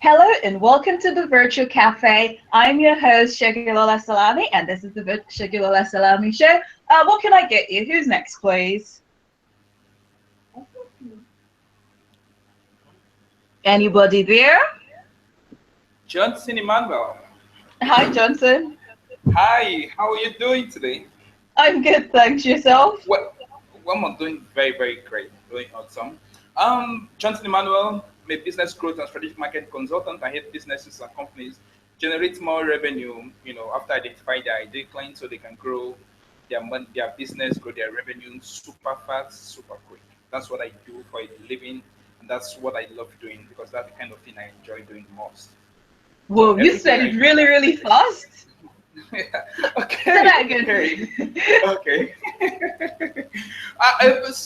Hello and welcome to the Virtual Cafe. I'm your host, Segilola Salami, and this is the Segilola Salami Show. What can I get you? Who's next, please? Anybody there? Johnson Emmanuel. Hi, Johnson. Hi, how are you doing today? I'm good, thanks. Yourself? Well, I'm doing very great, doing awesome. Johnson Emmanuel, I'm a business growth and strategic market consultant. I help businesses and companies generate more revenue, after identifying their ideal clients so they can grow their business, grow their revenue super fast, super quick. That's what I do for a living, and that's what I love doing because that's the kind of thing I enjoy doing most. So Whoa, you said it really fast. Okay. Say that again, Okay.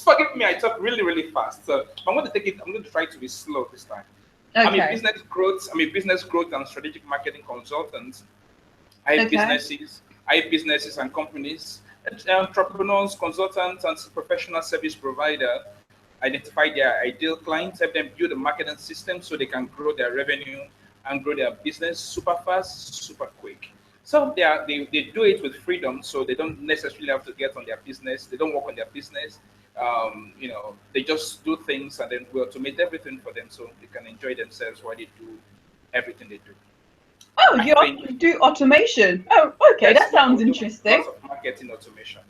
Forgive me, I talk really fast. So I'm going to try to be slow this time. Okay. I'm a business growth and strategic marketing consultant. I have businesses and companies, entrepreneurs, consultants, and professional service provider identify their ideal clients, help them build a marketing system so they can grow their revenue and grow their business super fast, super quick. So they do it with freedom, so they don't necessarily have to get on their business. They don't work on their business. They just do things and then we automate everything for them so they can enjoy themselves while they do everything they do. Oh, you do automation. Oh, okay, Yes, that sounds interesting. Lots of marketing automation.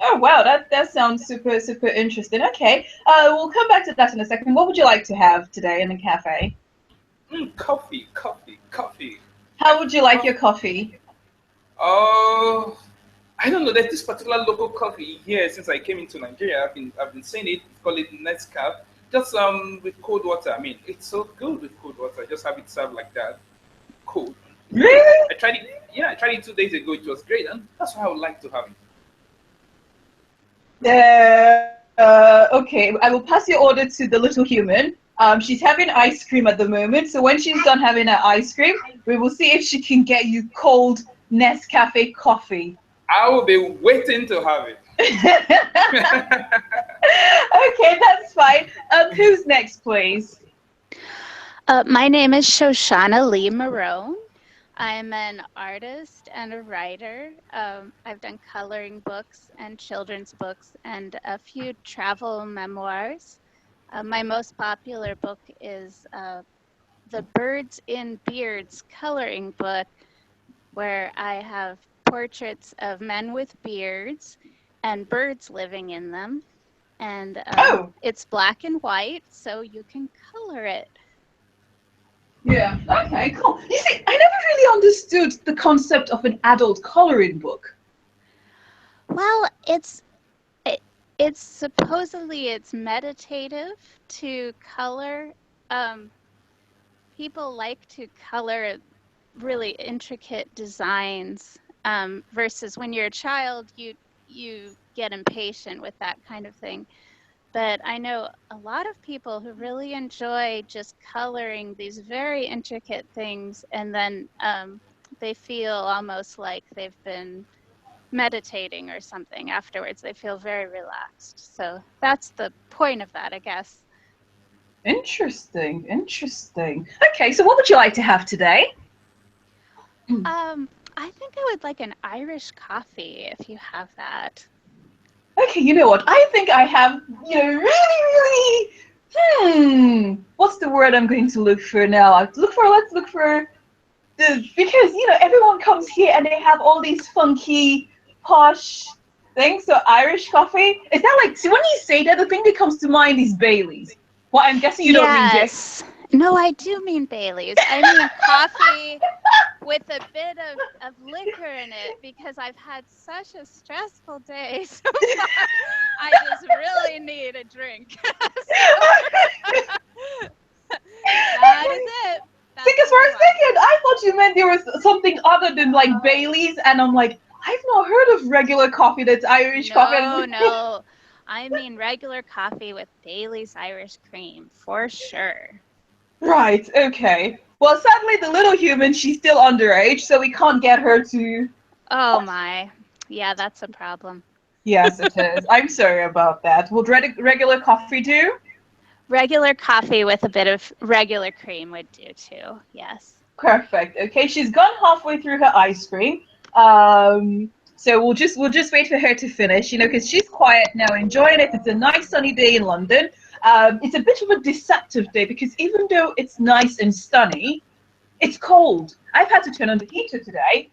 Oh, wow, that sounds super interesting. Okay, we'll come back to that in a second. What would you like to have today in the cafe? Coffee. How would you like your coffee? Oh, I don't know. There's this particular local coffee here since I came into Nigeria. I've been saying it. Call it Nescafe. Just with cold water. I mean, it's so good with cold water. Just have it served like that, cold. Really? I tried it. Yeah, I tried it 2 days ago. It was great, and that's how I would like to have it. Okay, I will pass your order to the little human. She's having ice cream at the moment, so when she's done having her ice cream, we will see if she can get you cold Nescafe coffee. I will be waiting to have it. Okay, that's fine. Who's next, please? My name is Shoshanah Lee Marone. I'm an artist and a writer. I've done coloring books and children's books and a few travel memoirs. My most popular book is the Birds in Beards coloring book, where I have portraits of men with beards and birds living in them. And it's black and white, so you can color it. Yeah, okay, cool. You see, I never really understood the concept of an adult coloring book. Well, it's supposedly it's meditative to color. People like to color really intricate designs versus when you're a child, you get impatient with that kind of thing. But I know a lot of people who really enjoy just coloring these very intricate things, and then they feel almost like they've been meditating or something afterwards. They feel very relaxed. So that's the point of that, I guess. Interesting. Okay, so what would you like to have today? I think I would like an Irish coffee if you have that. Okay, you know what? I think I have, really, what's the word I'm going to look for now? Let's look for because, everyone comes here and they have all these funky, posh things. So Irish coffee, is that like, see, when you say that, the thing that comes to mind is Bailey's. Well, I'm guessing you don't mean Yes. No, I do mean Bailey's. I mean coffee with a bit of liquor in it because I've had such a stressful day so far. I just really need a drink. That is it. Because for a second, I thought you meant there was something other than like Bailey's, and I'm like, I've not heard of regular coffee that's Irish coffee. No. I mean regular coffee with Bailey's Irish cream, for sure. Right, okay. Well, sadly, the little human, she's still underage, so we can't get her to... Oh, my. Yeah, that's a problem. Yes, it is. I'm sorry about that. Will regular coffee do? Regular coffee with a bit of regular cream would do too. Yes. Perfect. Okay, she's gone halfway through her ice cream. So we'll just wait for her to finish, because she's quiet now, enjoying it. It's a nice sunny day in London. It's a bit of a deceptive day because even though it's nice and sunny, it's cold. I've had to turn on the heater today.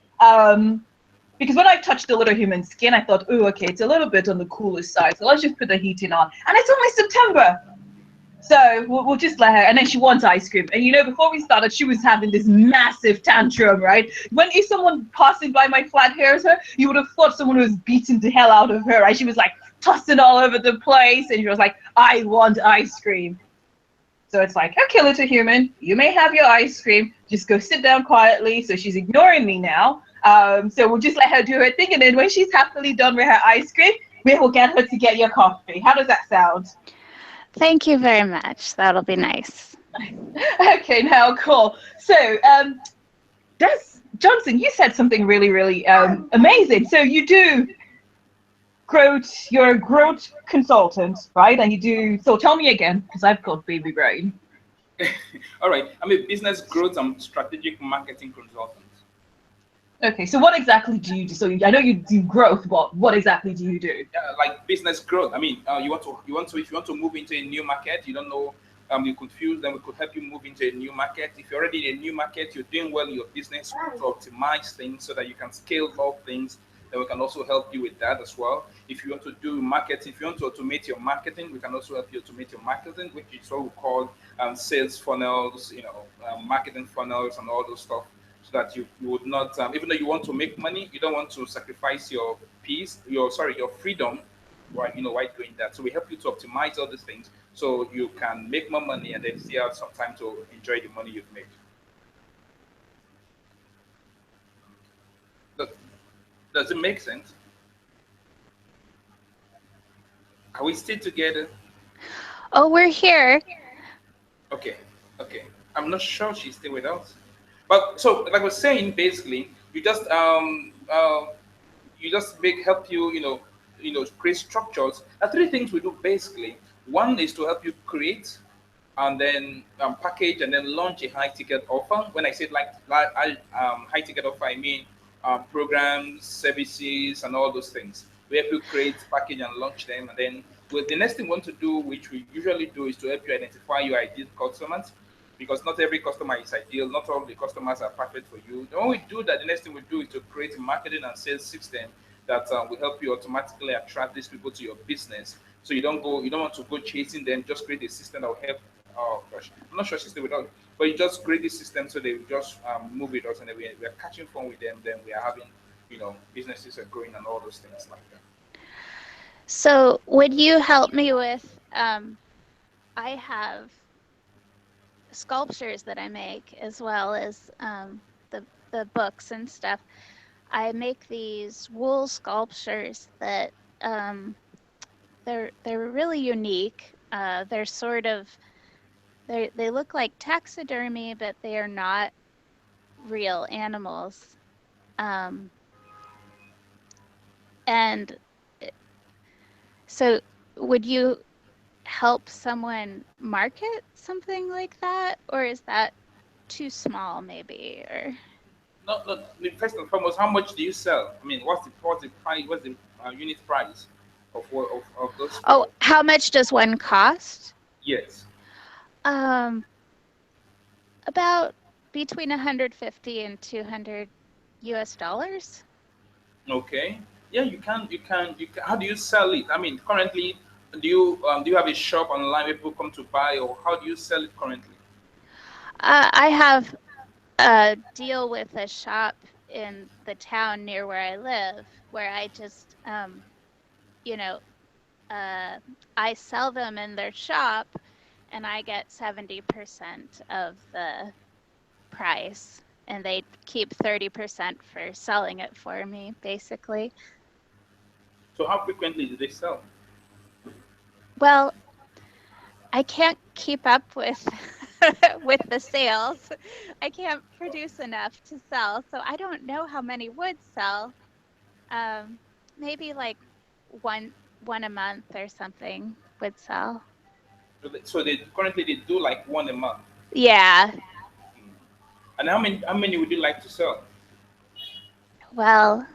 Because when I touched the little human skin, I thought, oh, okay, it's a little bit on the cooler side, so let's just put the heating on. And it's only September. So we'll just let her. And then she wants ice cream. And before we started, she was having this massive tantrum, right? If someone passing by my flat hears her, you would have thought someone was beating the hell out of her, right? She was like tossing all over the place. And she was like, I want ice cream. So it's like, okay, little human, you may have your ice cream. Just go sit down quietly. So she's ignoring me now. So we'll just let her do her thing. And then when she's happily done with her ice cream, we will get her to get your coffee. How does that sound? Thank you very much. That'll be nice. Okay, now cool. So, Johnson, you said something really, really amazing. So you do you're a growth consultant, right? And you do, so tell me again, because I've got baby brain. All right. I'm a business growth and strategic marketing consultant. Okay, so what exactly do you do? So I know you do growth, but what exactly do you do? Like business growth. I mean, if you want to move into a new market, you don't know, you're confused, then we could help you move into a new market. If you're already in a new market, you're doing well in your business, we to optimize things so that you can scale up things, then we can also help you with that as well. If you want to do marketing, if you want to automate your marketing, we can also help you automate your marketing, which is what we call sales funnels, marketing funnels and all those stuff. So that you would not, even though you want to make money, you don't want to sacrifice your your freedom, right? While doing that. So we help you to optimize all these things so you can make more money and then still have some time to enjoy the money you've made. Does, does it make sense? Are we still together? Oh, we're here. Okay, okay. I'm not sure she's still with us. But so, like I was saying, basically, you just make help you, create structures. There are three things we do basically. One is to help you create and then package and then launch a high ticket offer. When I say high ticket offer, I mean programs, services, and all those things. We help you create, package, and launch them. And then the next thing we want to do, which we usually do, is to help you identify your ideal customers because not every customer is ideal. Not all the customers are perfect for you. When we do that, the next thing we do is to create a marketing and sales system that will help you automatically attract these people to your business. So you don't want to go chasing them. Just create a system that will help. Oh gosh, I'm not sure she's still with us, but you just create this system so they just move with us, and then we are catching fun with them. Then we are having, businesses are growing and all those things like that. So would you help me with, I have sculptures that I make as well as the books and stuff. I make these wool sculptures that they're really unique. They're sort of they look like taxidermy, but they are not real animals. And so would you help someone market something like that, or is that too small maybe? Or No, I mean, first and foremost, how much do you sell? I mean, what's the price? What's the unit price of those? oh, how much does one cost? Yes. About between 150 and 200 US dollars. Okay. Yeah, you can. You can. You can. How do you sell it? I mean, currently, do you have a shop online where people come to buy, or how do you sell it currently? I have a deal with a shop in the town near where I live, where I just, you know, I sell them in their shop, and I get 70% of the price, and they keep 30% for selling it for me, basically. So how frequently do they sell? Well, I can't keep up with with the sales. I can't produce enough to sell, so I don't know how many would sell. Maybe like one a month or something would sell. So they currently they do like one a month. Yeah. And how many would you like to sell? Well,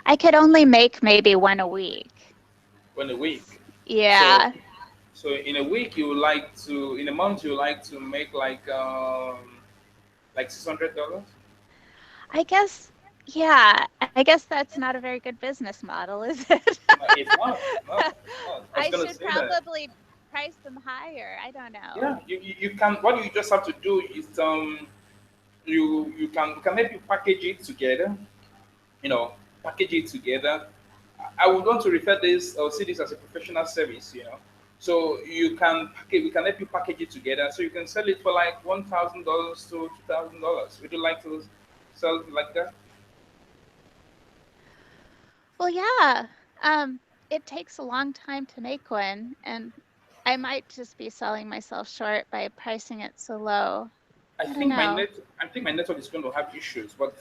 I could only make maybe one a week. One a week. So Yeah. so in a week you would like to in a month you would like to make like $600. I guess, yeah, I guess that's not a very good business model, is it? No, it's not. I was I gonna should say that. probably price them higher. I don't know. Yeah, you can. What you just have to do is you can maybe package it together. You know, package it together. I would want to refer this or see this as a professional service. So we can help you package it together, so you can sell it for like $1,000 to $2,000. Would you like to sell it like that? Well, yeah. It takes a long time to make one, and I might just be selling myself short by pricing it so low. I I don't think my know. net. I think my network is going to have issues, but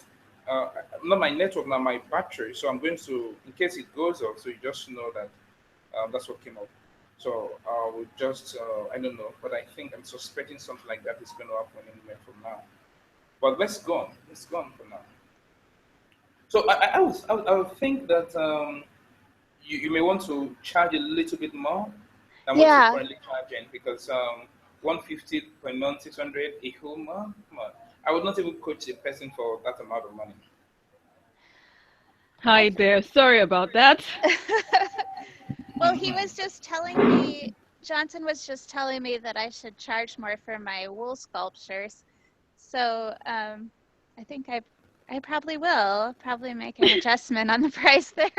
not my network, not my battery. So I'm going to, in case it goes off, so you just know that that's what came up. So we just, I don't know, but I think I'm suspecting something like that is going to happen anywhere from now. But let's go on. Let's go on for now. So I would think that you may want to charge a little bit more than what you're Yeah. currently charging because 150 per month, 600 a whole month. Come on. I would not even coach a person for that amount of money. Hi there. Sorry about that. Well, he was just telling me, Johnson was just telling me that I should charge more for my wool sculptures. So I think I probably will probably make an adjustment on the price there.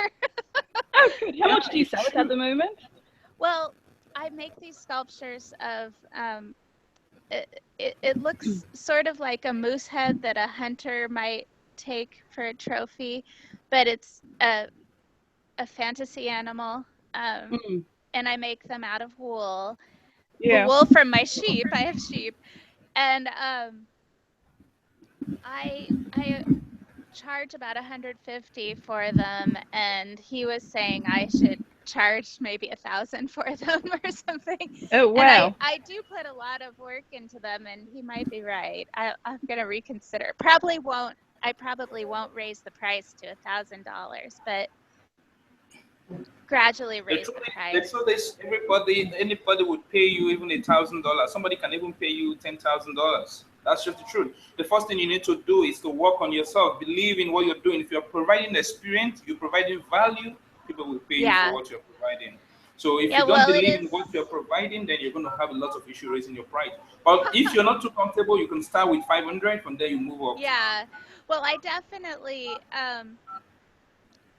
Oh, good. How Yeah, much do you you sell it at should. the moment? Well, I make these sculptures of it looks sort of like a moose head that a hunter might take for a trophy, but it's a fantasy animal. Um, Mm, and I make them out of wool, the yeah. wool from my sheep. I have sheep, and I charge about 150 for them, and he was saying I should charge maybe 1,000 for them or something. Oh, And I wow. I do put a lot of work into them, and he might be right. I'm gonna reconsider. Probably won't. I probably won't raise the price to $1,000, but gradually The raise truth the is, the price. truth is, anybody would pay you even $1,000. Somebody can even pay you $10,000. That's just the truth. The first thing you need to do is to work on yourself. Believe in what you're doing. If you're providing experience, you're providing value, people will pay you for Yeah. what you're providing. So if Yeah, you don't well, it believe in is. what you're providing, then you're going to have a lot of issue raising your price. But if you're not too comfortable, you can start with 500. From there, you move up to. Yeah. Well, I definitely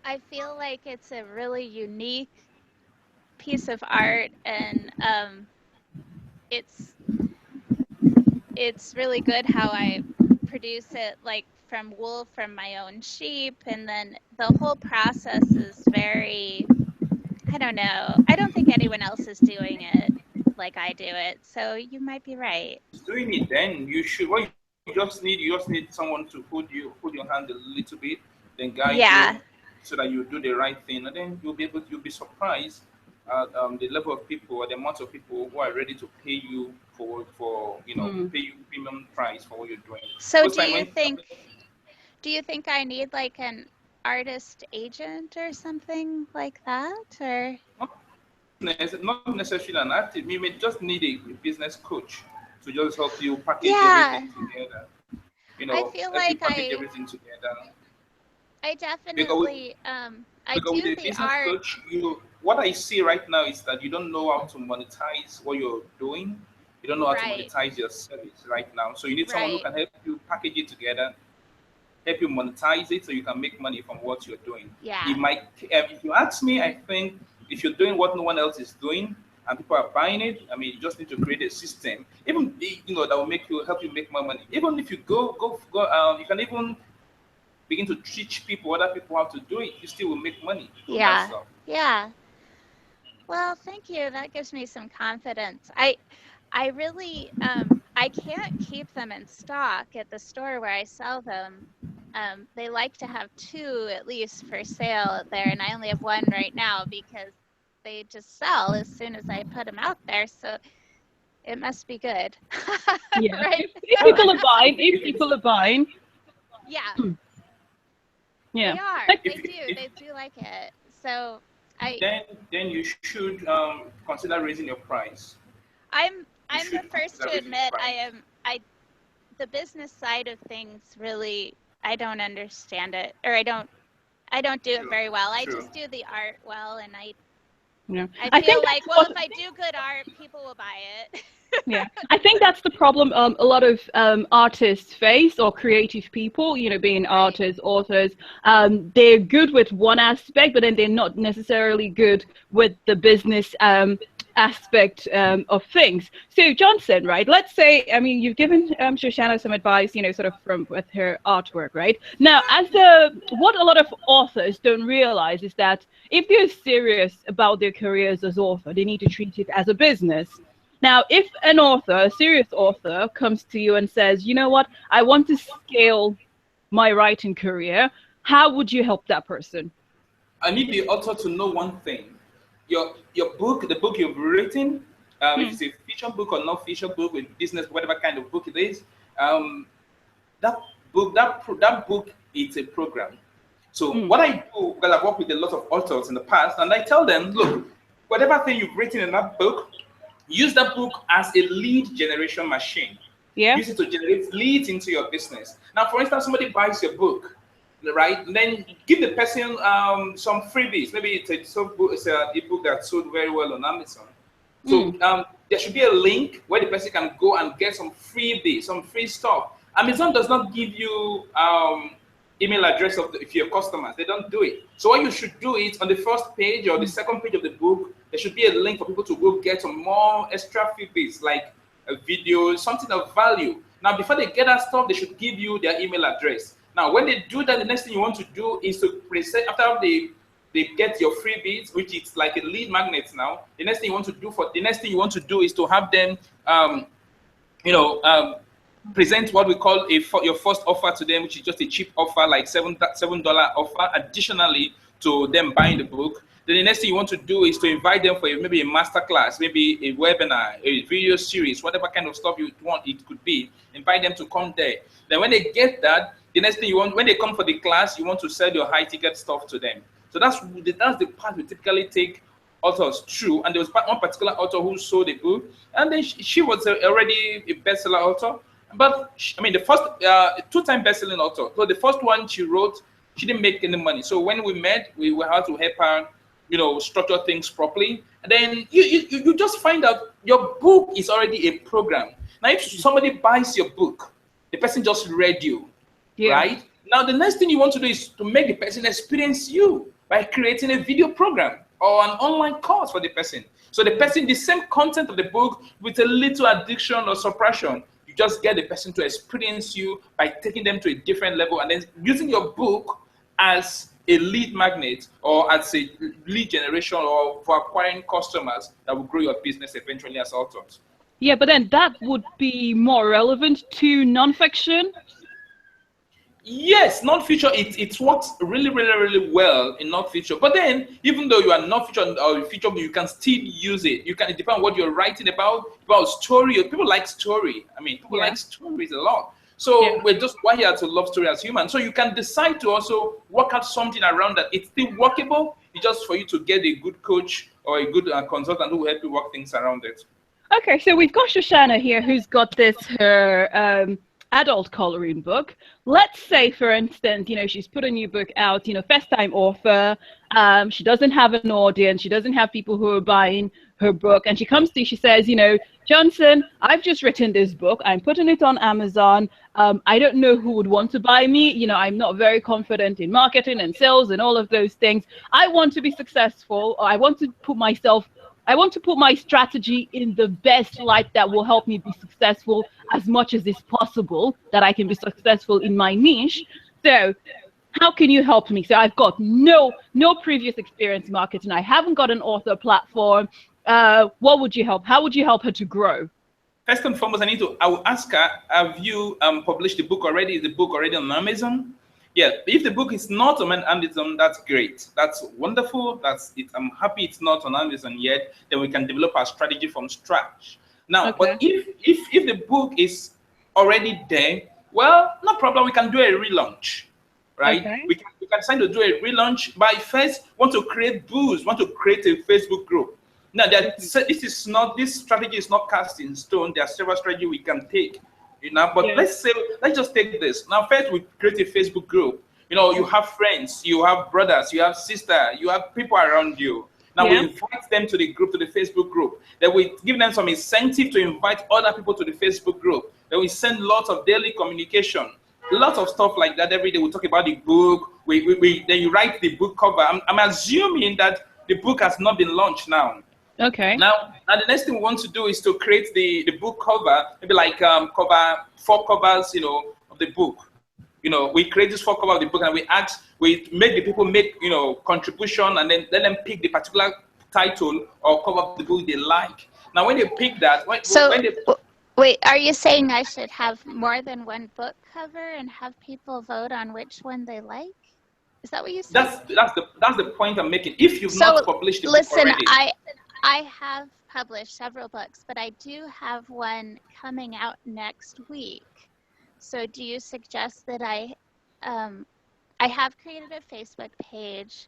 I feel like it's a really unique piece of art, and it's it's really good how I produce it, like from wool from my own sheep, and then the whole process is very, I don't know. I don't think anyone else is doing it like I do it. So you might be right. Doing it, then you should. What you just need someone to hold your hand a little bit, then guide you, Yeah. so that you do the right thing, and then you'll be surprised at the level of people or the amount of people who are ready to pay you Mm. pay you premium price for what you're doing. So Most time when do you think I need like an artist agent or something like that, or not necessarily an active, you may just need a business coach to just help you package yeah, everything together. I feel Help you like package everything together. I Because definitely I Because with do a the business art. coach, what I see right now is that you don't know how to monetize what you're doing. You don't know how to Right, monetize your service right now. So you need someone who right. can help you package it together, help you monetize it, so you can make money from what you're doing. Yeah, If you ask me, I think if you're doing what no one else is doing and people are buying it, I mean, you just need to create a system, even that will help you make more money. Even if you you can even begin to teach other people how to do it. You still will make money from that yeah, stuff. yeah. Well, thank you. That gives me some confidence. I really I can't keep them in stock at the store where I sell them. They like to have two at least for sale there, and I only have one right now because they just sell as soon as I put them out there. So it must be good. Yeah. Right? If people are buying, Yeah. yeah. They are. Like, They do like it. So then you should consider raising your price. I'm the should first to consider raising admit price. the business side of things really I don't understand it, or I don't do it very well. I True. just do the art well, and I I feel think like, well, if I do good art, people will buy it. yeah, I think that's the problem a lot of artists face, or creative people, being artists, authors. They're good with one aspect, but then they're not necessarily good with the business aspect of things. So Johnson, right? Let's say, I mean, you've given Shoshanah some advice, sort of from with her artwork, right? Now, what a lot of authors don't realize is that if they're serious about their careers as author, they need to treat it as a business. Now, if an author, a serious author, comes to you and says, you know what, I want to scale my writing career, how would you help that person? I need the author to know one thing. Your book, the book you've written, if it's a fiction book or non-fiction book, with business, whatever kind of book it is, that book is a program. So what I do, because I've worked with a lot of authors in the past, and I tell them, look, whatever thing you've written in that book, use that book as a lead generation machine. Yeah. Use it to generate leads into your business. Now, for instance, somebody buys your book, right? And then give the person some freebies. Maybe it's a book that sold very well on Amazon. So there should be a link where the person can go and get some freebies, some free stuff. Amazon does not give you email address of your customers. They don't do it. So what you should do is on the first page or the second page of the book, there should be a link for people to go get some more extra freebies, like a video, something of value. Now, before they get that stuff, they should give you their email address. Now, when they do that, the next thing you want to do is to present, after they get your freebies, which is like a lead magnet now, the next thing you want to do is to have them, present what we call your first offer to them, which is just a cheap offer, like $7 offer, additionally to them buying the book. Then the next thing you want to do is to invite them for maybe a master class, maybe a webinar, a video series, whatever kind of stuff you want it could be. Invite them to come there. Then when they get that, the next thing you want, when they come for the class, you want to sell your high ticket stuff to them. So that's the part we typically take authors through. And there was one particular author who sold a book, and then she was already a bestseller author. But the first two-time best-selling author. So the first one she wrote, she didn't make any money. So when we met, we had to help her, structure things properly. And then you just find out your book is already a program. Now, if somebody buys your book, the person just read you, right? Now, the next thing you want to do is to make the person experience you by creating a video program or an online course for the person. So the person, the same content of the book with a little addiction or suppression, you just get the person to experience you by taking them to a different level and then using your book as a lead magnet or as a lead generation or for acquiring customers that will grow your business eventually as authors. Yeah, but then that would be more relevant to nonfiction. Yes, non-fiction, it works really, really, really well in non-fiction. But then, even though you are non-fiction or fiction, you can still use it. It depends on what you're writing about story. People like story. People like stories a lot. So we're just wired to love story as humans. So you can decide to also work out something around that. It's still workable. It's just for you to get a good coach or a good consultant who will help you work things around it. Okay, so we've got Shoshanah here who's got her adult coloring book. Let's say, for instance, she's put a new book out, first-time author. She doesn't have an audience. She doesn't have people who are buying her book. And she comes to you, she says, Johnson, I've just written this book. I'm putting it on Amazon. I don't know who would want to buy me. I'm not very confident in marketing and sales and all of those things. I want to be successful. Or I want to put my strategy in the best light that will help me be successful as much as is possible, that I can be successful in my niche. So how can you help me? So I've got no previous experience marketing. I haven't got an author platform. What would you help? How would you help her to grow? First and foremost, I will ask her, have you published the book already? Is the book already on Amazon? Yeah, if the book is not on Amazon, that's great. That's wonderful. That's it. I'm happy it's not on Amazon yet. Then we can develop our strategy from scratch. Now, Okay. but if the book is already there, well, no problem. We can do a relaunch, right? Okay. We can decide to do a relaunch. By first want to create boost, want to create a Facebook group. Now, this strategy is not cast in stone. There are several strategies we can take. But Yeah. let's just take this. Now, first we create a Facebook group. You have friends, you have brothers, you have sisters, you have people around you. Now we invite them to the group, to the Facebook group. Then we give them some incentive to invite other people to the Facebook group. Then we send lots of daily communication, lots of stuff like that every day. We talk about the book. Then you write the book cover. I'm assuming that the book has not been launched now. Okay. Now the next thing we want to do is to create the book cover, maybe like cover 4 covers, of the book. We create this 4 covers of the book, and we make the people make, contribution, and then let them pick the particular title or cover of the book they like. Now, when they pick that, wait, are you saying I should have more than one book cover and have people vote on which one they like? Is that what you said? That's the point I'm making. If you've not published the book already. I have published several books, but I do have one coming out next week. So do you suggest that I have created a Facebook page.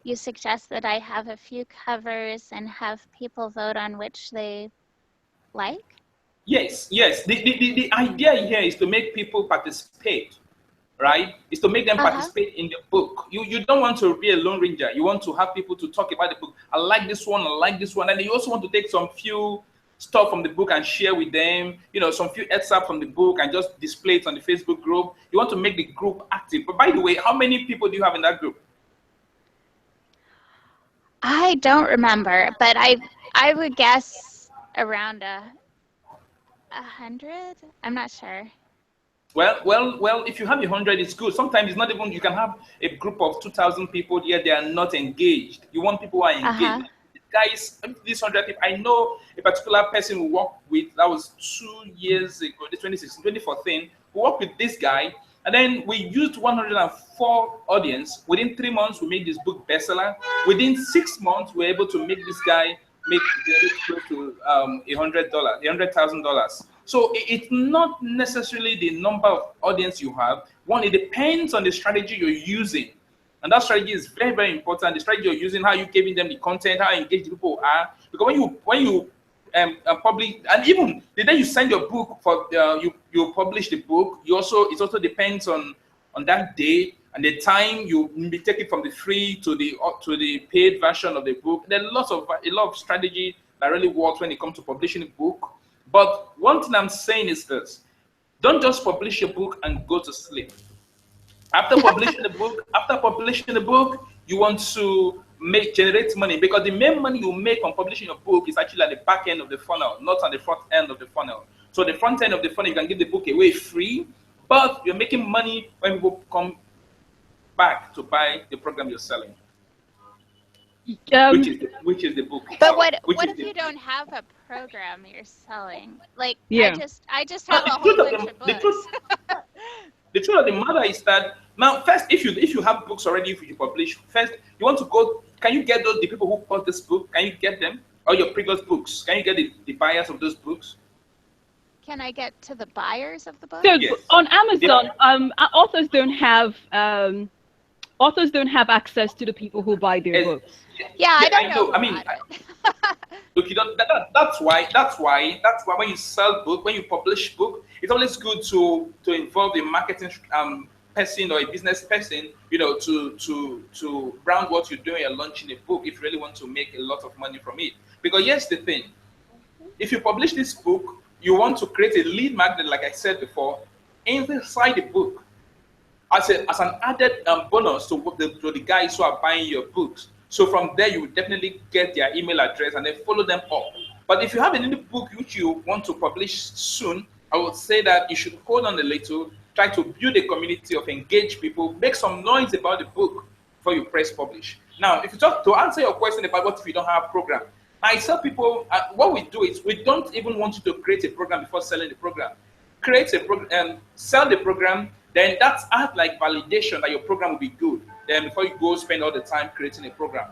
You suggest that I have a few covers and have people vote on which they like? Yes. The idea here is to make people participate, right? Is to make them participate in the book. You don't want to be a lone ranger. You want to have people to talk about the book. I like this one, and you also want to take some few stuff from the book and share with them, some few excerpts from the book and just display it on the Facebook group. You want to make the group active. But by the way, how many people do you have in that group? I don't remember, but I would guess around 100. I'm not sure. Well, if you have 100, it's good. Sometimes it's not even, you can have a group of 2,000 people, yet they are not engaged. You want people who are engaged. Guys, these 100 people, I know a particular person we worked with, that was 2 years ago, 2016, 2014, we worked with this guy, and then we used 104 audience. Within 3 months, we made this book bestseller. Within 6 months, we were able to make this guy make close to $100,000. So it's not necessarily the number of audience you have. One, it depends on the strategy you're using. And that strategy is very, very important. The strategy you're using, how you're giving them the content, how engaged people are. Because when you publish, and even the day you send your book for you publish the book, it also depends on that day and the time you be taking from the free to the paid version of the book. There are a lot of strategy that really works when it comes to publishing a book. But one thing I'm saying is this: don't just publish your book and go to sleep. After publishing the book, you want to generate money, because the main money you make from publishing your book is actually at the back end of the funnel, not at the front end of the funnel. So the front end of the funnel, you can give the book away free, but you're making money when people come back to buy the program you're selling, which is the book. But what if you don't have a program you're selling? Like, I just have a whole bunch of books. The truth of the matter is that now, first, if you have books already, if you publish, first you want to go. Can you get the people who bought this book? Can you get them, or your previous books? Can you get the buyers of those books? Can I get to the buyers of the book? So yes. On Amazon, authors don't have access to the people who buy their books. Yeah, I don't know. I mean, look, you don't. That's why when you sell book, when you publish book, it's always good to involve a marketing person or a business person, to brand what you're doing and launching a book if you really want to make a lot of money from it. Because here's the thing: if you publish this book, you want to create a lead magnet, like I said before, inside the book, as an added bonus to the guys who are buying your books. So from there, you will definitely get their email address and then follow them up. But if you have any book which you want to publish soon, I would say that you should hold on a little, try to build a community of engaged people, make some noise about the book before you press publish. Now, if you talk to answer your question about what if you don't have a program, I tell people what we do is we don't even want you to create a program before selling the program. create a program, sell the program, then that's act like validation that your program will be good. Then before you go spend all the time creating a program,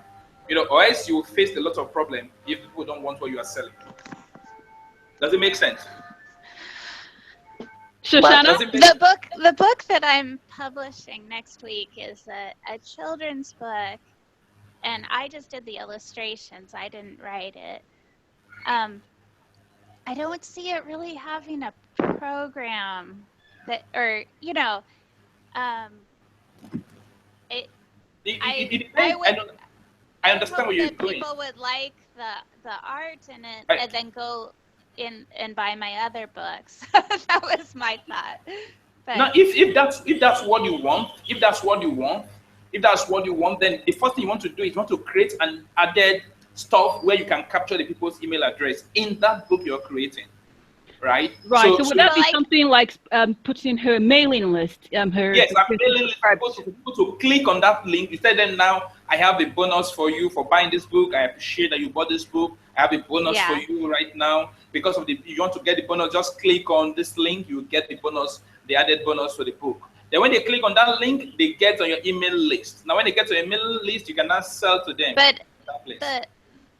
or else you will face a lot of problem if people don't want what you are selling. Does it make sense? Shoshanah? Does it make The book that I'm publishing next week is a children's book, and I just did the illustrations. I didn't write it. I don't see it really having a program that, or it depends. I understand what you're doing. People would like the art in it, and then go in and buy my other books. That was my thought. But now, if that's what you want, then the first thing you want to do is you want to create an added stuff where you can capture the people's email address in that book you're creating. Right. Right. So would that be something like putting her mailing list? Yes, I'm mailing list. People to click on that link. You tell them, now I have a bonus for you for buying this book. I appreciate that you bought this book. I have a bonus for you right now. Because of you want to get the bonus, just click on this link. You get the bonus, the added bonus for the book. Then when they click on that link, they get on your email list. Now when they get to your email list, you can now sell to them. But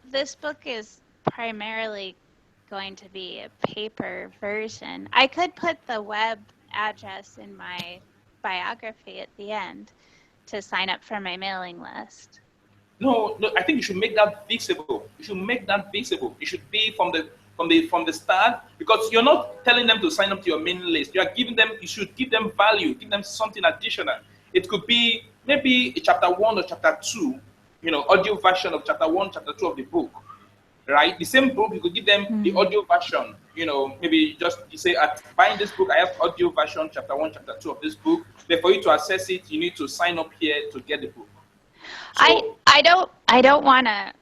this book is primarily going to be a paper version. I could put the web address in my biography at the end to sign up for my mailing list. No, I think you should make that visible. It should be from the start, because you're not telling them to sign up to your mailing list. You should give them value, give them something additional. It could be maybe a chapter 1 or chapter 2, audio version of chapter 1, chapter 2 of the book. Right, the same book, you could give them the audio version. Maybe you say, at buying this book, I have audio version, chapter 1, chapter 2 of this book. But for you to access it, you need to sign up here to get the book. So, I don't want to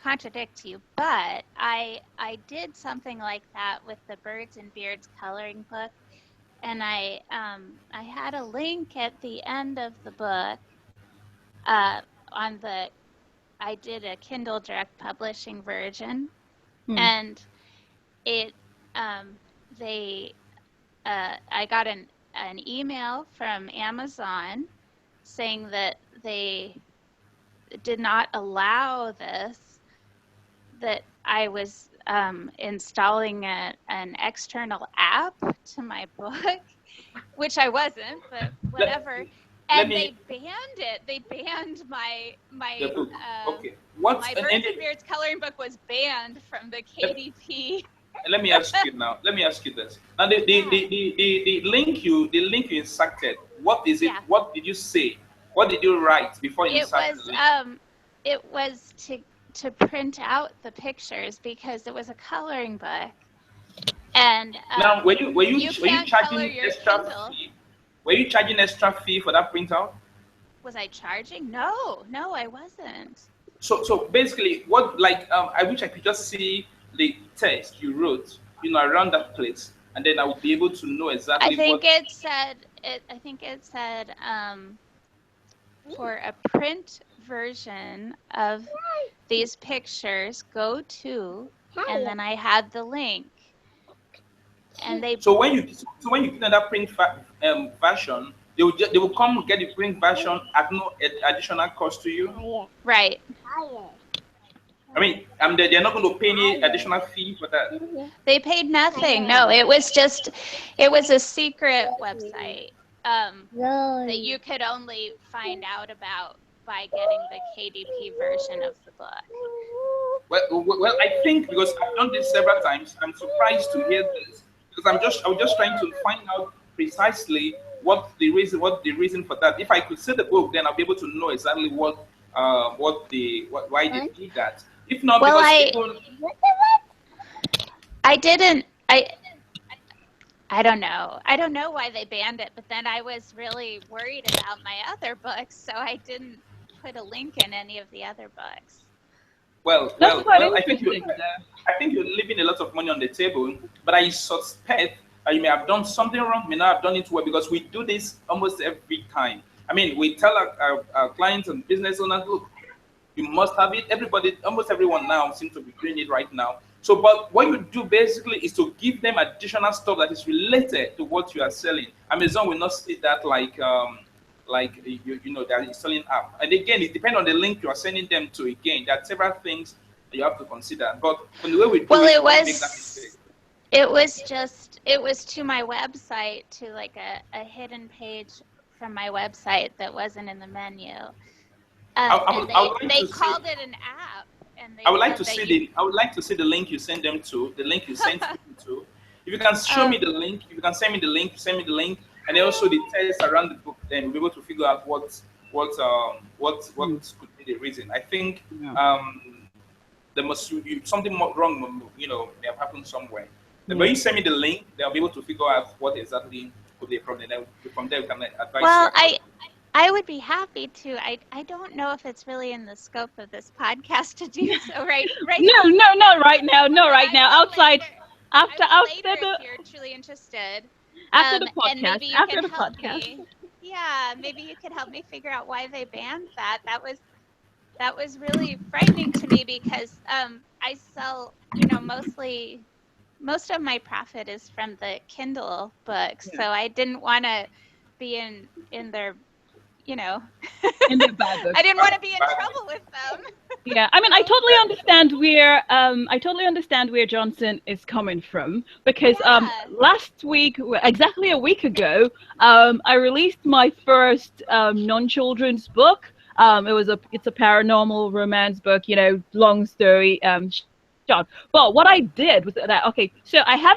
contradict you, but I did something like that with the Birds and Beards coloring book, and I had a link at the end of the book I did a Kindle Direct Publishing version, and it I got an email from Amazon saying that they did not allow this, that I was installing an external app to my book, which I wasn't, but whatever. And they banned it. They banned my book. Okay. My Birds and Beards coloring book was banned from the KDP. Let me ask you now. Let me ask you this. Now the link you inserted. What is it? Yeah. What did you say? What did you write before you inserted the link? It was to print out the pictures because it was a coloring book. And now were you charging extra fee? Were you charging extra fee for that printout? Was I charging? No, I wasn't. So basically, I wish I could just see the text you wrote, around that place, and then I would be able to know exactly. I think it said for a print version of these pictures, go to, and then I had the link. And so when you put on that print version, they will come get the print version at no additional cost to you. Right. I mean, they're not going to pay any additional fee for that. They paid nothing. No, it was a secret website that you could only find out about by getting the KDP version of the book. Well, I think because I've done this several times, I'm surprised to hear this. Because I was just trying to find out precisely what the reason for that. If I could see the book, then I'll be able to know exactly why they did that. If not, well, because I didn't. I don't know. I don't know why they banned it, but then I was really worried about my other books, so I didn't put a link in any of the other books. Well, I think you're leaving a lot of money on the table, but I suspect you may have done something wrong, may not have done it well, because we do this almost every time. I mean, we tell our clients and business owners, look, you must have it. Everybody, almost everyone now seems to be doing it right now. So, but what you do basically is to give them additional stuff that is related to what you are selling. Amazon will not see that like you know that is selling app. And again, it depends on the link you are sending them to. Again, there are several things that you have to consider. But from the way we do Well, it, it we don't make that mistake. it was to my website, to like a hidden page from my website that wasn't in the menu. And I would like they to called see, it an app, and they I would like said to that see you, I would like to see the link you send them to, the link you sent them to. If you can show me the link, if you can send me the link, send me the link, and then also the text around the book, then we'll be able to figure out what could be the reason. I think there must be something more wrong, you know, may have happened somewhere. But when you send me the link, they'll be able to figure out what exactly could be a problem. Then from there we can advise well, you. I would be happy to. I don't know if it's really in the scope of this podcast to do so right No, now. not right now. Not right now. I will Outside, later, after if you're truly interested. the And maybe podcast. you After can the help podcast. me. Yeah, maybe you could help me figure out why they banned that. That was really frightening to me because I sell, you know, most of my profit is from the Kindle books, so I didn't want to be in their, you know, In the bad books. I didn't want to be in trouble with them. Yeah, I mean, I totally understand where Johnson is coming from, because Yeah. last week, exactly a week ago, I released my first non-children's book. It's a paranormal romance book, you know, long story short. But what I did was that, okay, so I have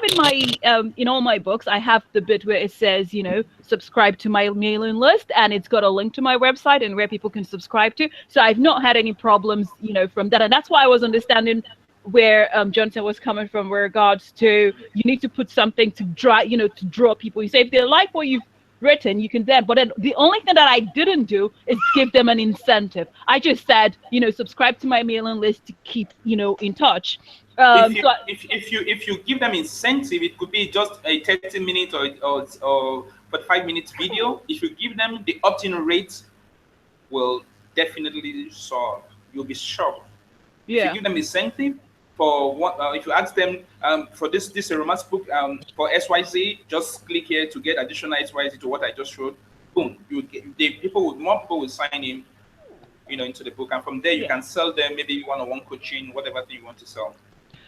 in all my books, I have the bit where it says, you know, subscribe to my mailing list, and it's got a link to my website and where people can subscribe to. So I've not had any problems, you know, from that. And that's why I was understanding where Johnson was coming from, with regards to, you need to put something to draw people. You say if they like what you've written, you can then, but then the only thing that I didn't do is give them an incentive. I just said, you know, subscribe to my mailing list to keep, you know, in touch. If you give them incentive, it could be just a 30-minute or 45-minute video. If you give them the opt-in rate, will definitely solve. You'll be shocked. If you give them incentive for what, if you ask them for this romance book for XYZ, just click here to get additional XYZ to what I just showed. Boom, you would get more people will sign in, you know, into the book, and from there you can sell them maybe one-on-one coaching, whatever thing you want to sell.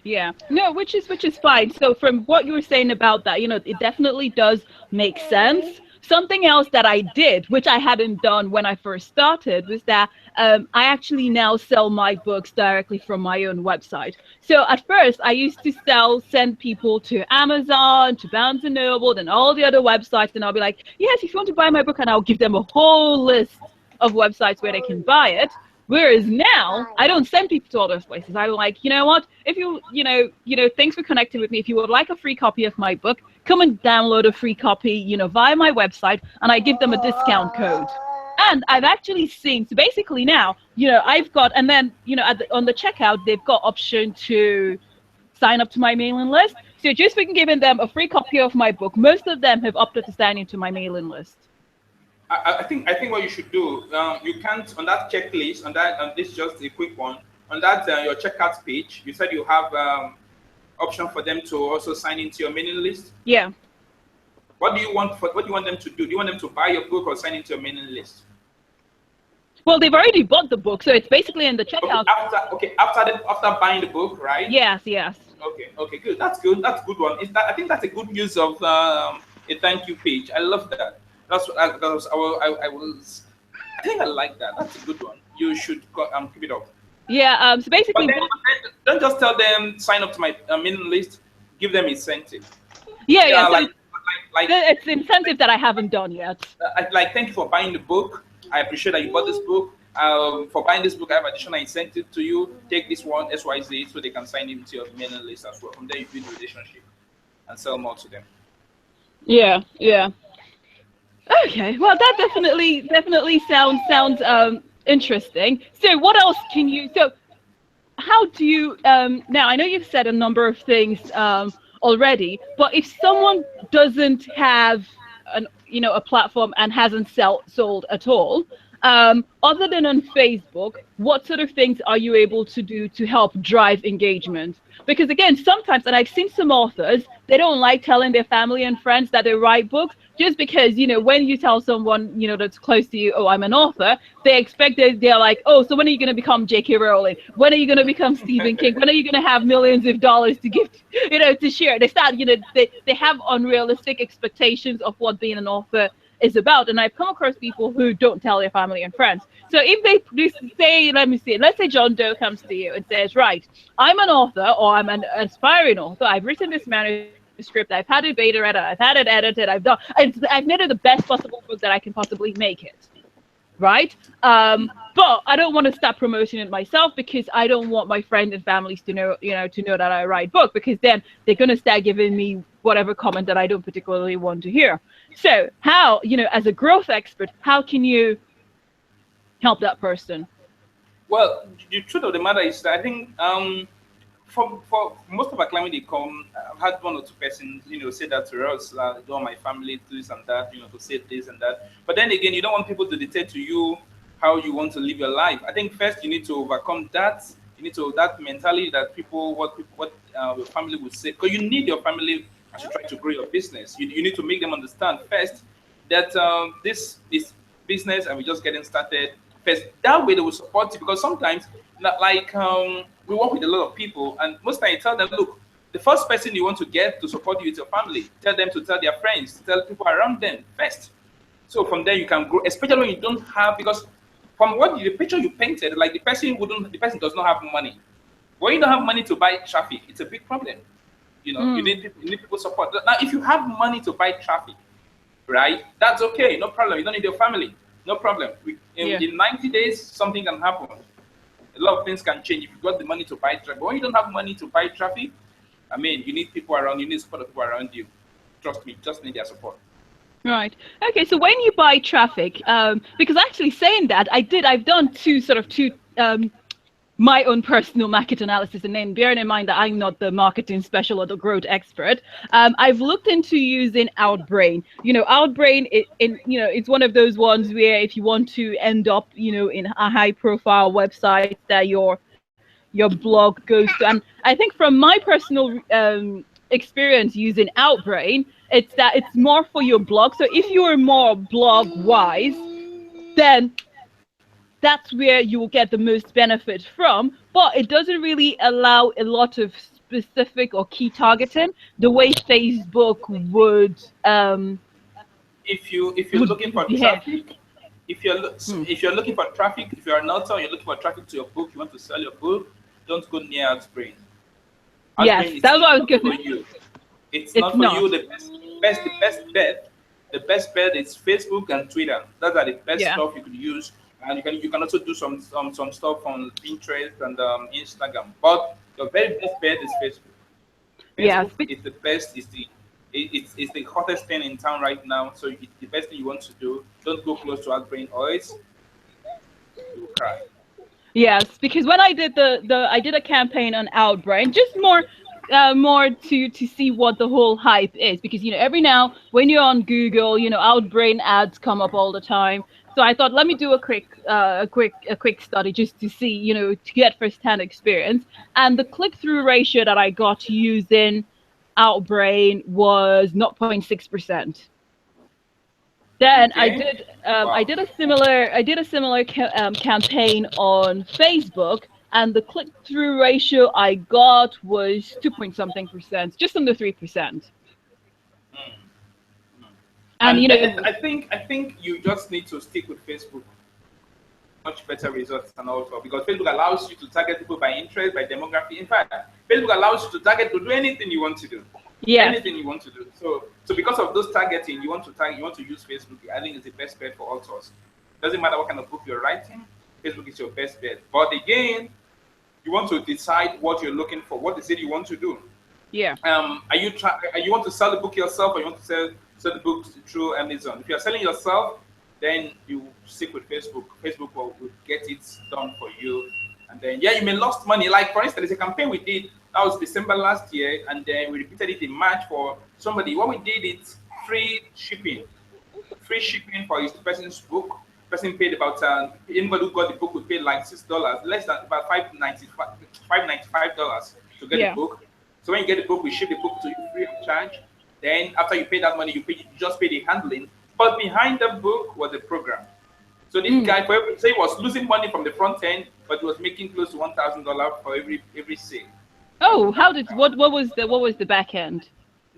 Yeah, no, which is fine. So from what you were saying about that, you know, it definitely does make sense. Something else that I did, which I hadn't done when I first started, was that I actually now sell my books directly from my own website. So at first, I used to send people to Amazon, to Barnes & Noble, and all the other websites, and I'll be like, yes, if you want to buy my book, and I'll give them a whole list of websites where they can buy it. Whereas now, I don't send people to all those places. I'm like, you know what? If you know, thanks for connecting with me. If you would like a free copy of my book, come and download a free copy, you know, via my website, and I give them a discount code. And I've actually seen, so basically now, you know, I've got, and then, you know, on the checkout, they've got option to sign up to my mailing list. So just for giving them a free copy of my book, most of them have opted to sign into my mailing list. I think what you should do, you can't, on that checklist, on this is just a quick one, on that your checkout page, you said you have option for them to also sign into your mailing list. Yeah. What do you want them to do? Do you want them to buy your book or sign into your mailing list? Well, they've already bought the book, so it's basically in the checkout. After buying the book, right? Yes. Okay, good. That's good. That's a good one. I think that's a good use of a thank you page. I love that. I think I like that. That's a good one. You should keep it up. Yeah. So basically, but then, don't just tell them sign up to my mailing list. Give them incentive. Yeah. So like it's the incentive that I haven't done yet. Thank you for buying the book. I appreciate that you bought this book. For buying this book, I have additional incentive to you. Take this one, XYZ, so they can sign into your mailing list as well. From there, you build a relationship and sell more to them. Yeah. Okay, well, that definitely sounds interesting. So what else can you, so how do you, now I know you've said a number of things already, but if someone doesn't have a platform and hasn't sold at all, Other than on Facebook, what sort of things are you able to do to help drive engagement? Because again, sometimes, and I've seen some authors, they don't like telling their family and friends that they write books, just because, when you tell someone, that's close to you, oh, I'm an author, they expect that they're like, oh, so when are you going to become J.K. Rowling? When are you going to become Stephen King? When are you going to have millions of dollars to give, to share? They start, they have unrealistic expectations of what being an author is about. And I've come across people who don't tell their family and friends. So if they say, let's say John Doe comes to you and says, right, I'm an author, or I'm an aspiring author, I've written this manuscript, I've had it beta read, I've had it edited, I've made it the best possible book that I can possibly make it. Right? But I don't want to start promoting it myself, because I don't want my friends and families to know that I write book, because then they're going to start giving me whatever comment that I don't particularly want to hear. So how, as a growth expert, how can you help that person? Well, the truth of the matter is that I think for most of our clients, they come. I've had one or two persons, say that to us, like, my family, do this and that, to say this and that. But then again, you don't want people to dictate to you how you want to live your life. I think first you need to overcome that. You need to that mentality that what your family would say, because you need your family as you try to grow your business. You need to make them understand first that this business, and we're just getting started. First, that way they will support you, because sometimes, we work with a lot of people, and most times you tell them, look, the first person you want to get to support you is your family. Tell them to tell their friends, tell people around them first. So from there you can grow, especially when you don't have, because from the picture you painted, like the person does not have money. When you don't have money to buy traffic, it's a big problem. You need people support. Now, if you have money to buy traffic, right, that's okay, no problem. You don't need your family, no problem. In 90 days, something can happen. A lot of things can change if you got the money to buy traffic. But when you don't have money to buy traffic, you need people around you, need support of people around you. Trust me, just need their support. Right. Okay. So when you buy traffic, because actually saying that, I've done two my own personal market analysis, and then bearing in mind that I'm not the marketing special or the growth expert, I've looked into using Outbrain. Outbrain, it's one of those ones where if you want to end up, in a high-profile website that your blog goes to, and I think from my personal experience using Outbrain, it's more for your blog. So if you're more blog-wise, then that's where you will get the most benefit from, but it doesn't really allow a lot of specific or key targeting the way Facebook would. If you're looking for traffic, if you're looking for traffic, if you're an author, you're looking for traffic to your book, you want to sell your book, don't go near Outbrain. Yes, that's what I was going to say. It's not for you. The best bet is Facebook and Twitter. Those are the best stuff you could use. And you can also do some stuff on Pinterest and Instagram. But the very best bet is Facebook. Facebook is the best. It's the hottest thing in town right now. So it's the best thing you want to do. Don't go close to Outbrain, or you will cry. Yes, because when I did I did a campaign on Outbrain, just more to see what the whole hype is, because every now when you're on Google, Outbrain ads come up all the time. So I thought, let me do a quick study just to see, to get first-hand experience. And the click-through ratio that I got using Outbrain was 0.6%. Then okay. I did a similar campaign on Facebook, and the click-through ratio I got was 2-point-something%, just under 3%. And I think you just need to stick with Facebook. Much better results and also because Facebook allows you to target people by interest, by demography. In fact, Facebook allows you to target to do anything you want to do. Yeah. Anything you want to do. So because of those targeting, you want to use Facebook. I think it's the best bet for authors. Doesn't matter what kind of book you're writing, Facebook is your best bet. But again, you want to decide what you're looking for. What is it you want to do? Yeah. You want to sell the book yourself, or you want to sell the book through Amazon? If you're selling yourself, then you stick with Facebook. Facebook will get it done for you. And then, you may lost money. Like, for instance, there's a campaign we did, that was December last year, and then we repeated it in March for somebody. What we did is free shipping for his person's book. person paid about anybody who got the book would pay like $6, less than about $5.95 to get the book. So when you get the book, we ship the book to you free of charge. Then after you pay that money, you just pay the handling. But behind the book was a program. So this guy, say, he was losing money from the front end, but he was making close to $1,000 for every sale. Oh, what was the back end?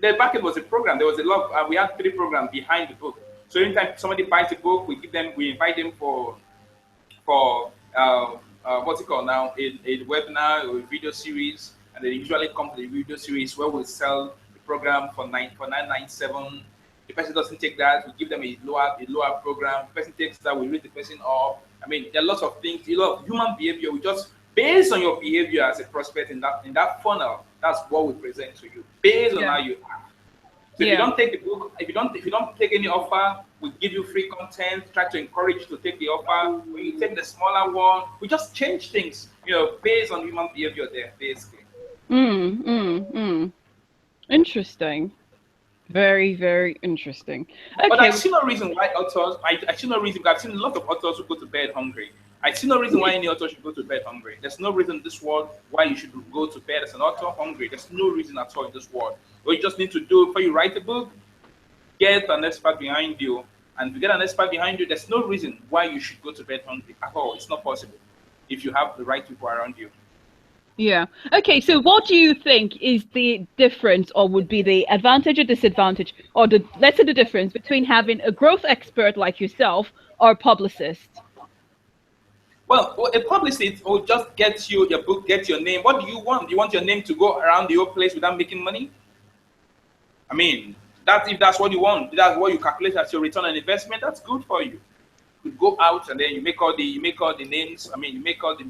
The back end was a program. There was a lot. We had 3 programs behind the book. So anytime somebody buys a book, we invite them for what's it called now? A webinar or a video series, and they usually come to the video series where we sell the program for $997. The person doesn't take that, we give them a lower program. The person takes that, we read the person up. I mean, there are lots of things, a lot of human behavior. We just, based on your behavior as a prospect in that funnel, that's what we present to you, based on how you act. So if you don't take the book, if you don't take any offer, we give you free content, try to encourage you to take the offer. When you take the smaller one, we just change things, based on human behavior there, basically. Interesting. Very, very interesting. Okay. But I see no reason why authors, I see no reason, I've seen a lot of authors who go to bed hungry. I see no reason why any author should go to bed hungry. There's no reason in this world why you should go to bed as an author hungry. There's no reason at all in this world. What you just need to do before you write a book, get an expert behind you. And if you get an expert behind you, there's no reason why you should go to bed hungry at all. It's not possible if you have the right people around you. Yeah. Okay, so what do you think is the difference, or would be the advantage or disadvantage, or let's say the difference between having a growth expert like yourself or a publicist? Well, a publicist will just get you your book, get your name. What do you want? You want your name to go around the whole place without making money? I mean, if that's what you want, that's what you calculate as your return on investment, that's good for you. You go out and then you make all the names. I mean, you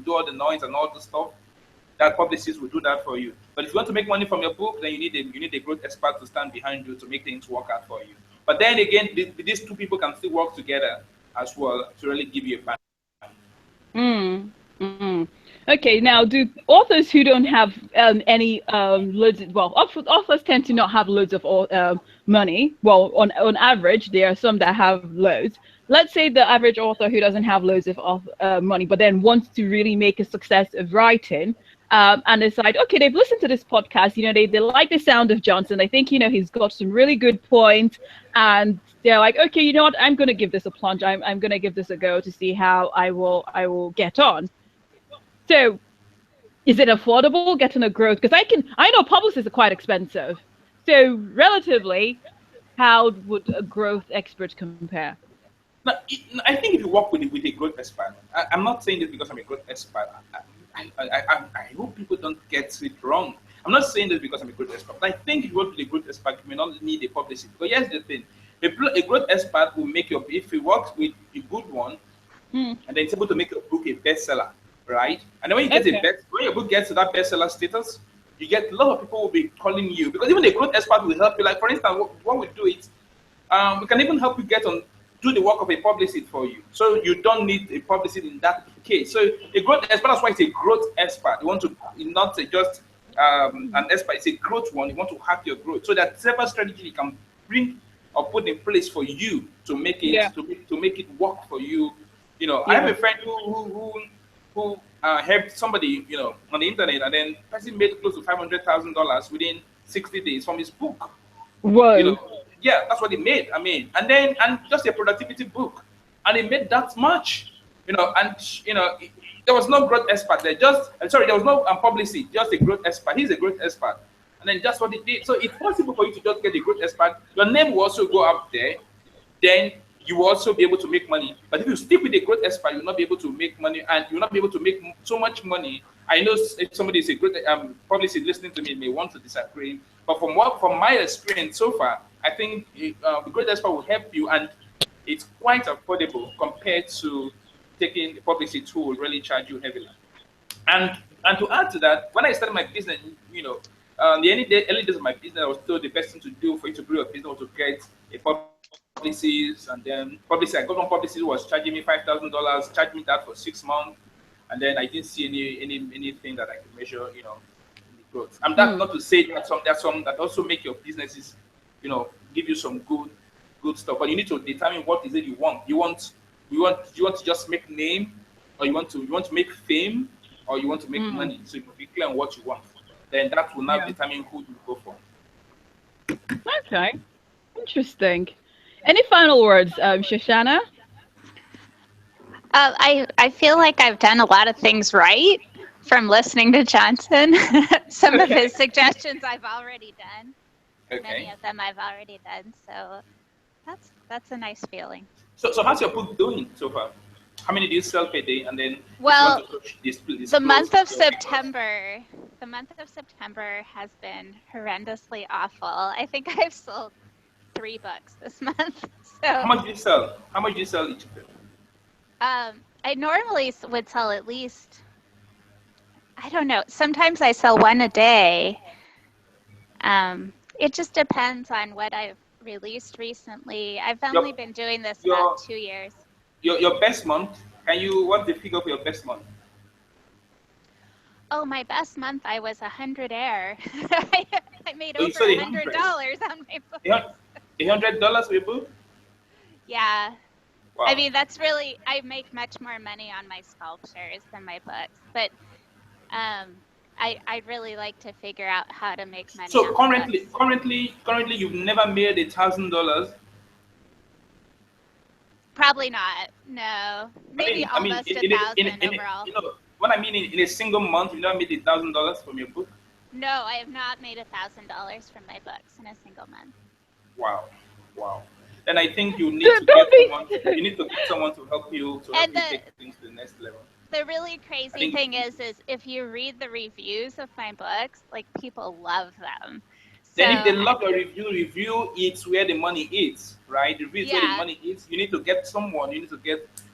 do all the noise and all the stuff. That publicist will do that for you. But if you want to make money from your book, then you need a growth expert to stand behind you to make things work out for you. But then again, these 2 people can still work together as well to really give you a plan. Okay, now do authors who don't have any authors tend to not have loads of money. Well, on average, there are some that have loads. Let's say the average author who doesn't have loads of money, but then wants to really make a success of writing, and decide, okay, they've listened to this podcast, they like the sound of Johnson. They think, he's got some really good points, and they're like, okay, you know what, I'm going to give this a plunge. I'm going to give this a go to see how I will get on. So is it affordable getting a growth? Because I know publicists are quite expensive. So relatively, how would a growth expert compare? Now, I think if you work with a growth expert, I'm not saying this because I'm a growth expert. I hope people don't get it wrong. I'm not saying this because I'm a growth expert. But I think if you work with a growth expert, you may not need a publicist. But here's the thing. A growth expert will make if he works with a good one, and then it's able to make your book a bestseller, right? And then when you get when your book gets to that bestseller status, you get a lot of people will be calling you, because even a growth expert will help you. Like, for instance, what we do is we can even help you do the work of a publicist for you. So you don't need a publicist in that case. So a growth expert, that's why it's a growth expert. You want to not just an expert, it's a growth one. You want to hack your growth. So that several strategy you can bring or put in place for you to make it to make it work for you. I have a friend who helped somebody, on the internet, and then person made close to $500,000 within 60 days from his book. Whoa. Yeah, that's what he made. I mean, and just a productivity book, and he made that much. There was no growth expert there. There was no publicist, just a growth expert. He's a growth expert, and then just what he did. So it's possible for you to just get a growth expert. Your name will also go up there. Then you will also be able to make money. But if you stick with a growth expert, you'll not be able to make money, and you'll not be able to make so much money. I know if somebody is a great publicist listening to me may want to disagree, but from my experience so far, I think the growth expert will help you, and it's quite affordable compared to taking a publicist who will really charge you heavily. And to add to that, when I started my business, the early days of my business, I was told the best thing to do for you to grow your business was to get a publicist, and then I got one publicist who was charging me $5,000, charged me that for 6 months, and then I didn't see anything that I could measure, the growth. And that's not to say that there's some that also make your businesses, give you some good stuff, but you need to determine what is it you want. You Do you want to just make name, or you want to make fame, or you want to make money? So you be clear on what you want. Then that will now determine who you go for. Okay, interesting. Any final words, Shoshanah? I feel like I've done a lot of things right from listening to Johnson. Some of his suggestions I've already done. Okay. Many of them I've already done. So that's a nice feeling. So how's your book doing so far? How many do you sell per day? And then well, the month of September has been horrendously awful. I think I've sold 3 books this month. So how much do you sell? How much do you sell each book? I normally would sell at least, I don't know, sometimes I sell 1 a day. It just depends on what I've released recently. I've only been doing this about 2 years. Your best month, what's the figure for your best month? Oh, my best month, I was 100 air. I made over $100 on my book. $100 for your book? Yeah. Wow. I mean, that's really, I make much more money on my sculptures than my books, but I'd really like to figure out how to make money. So currently, you've never made $1,000. Probably not. No, maybe almost 1,000 overall. You know what I mean? In a single month, you never made $1,000 from your book. No, I have not made $1,000 from my books in a single month. Wow. Then I think you need to get someone to help you take things to the next level. The really crazy thing is if you read the reviews of my books, like, people love them. Then if they love your review it's where the money is, right? The review is where the money is. You need to get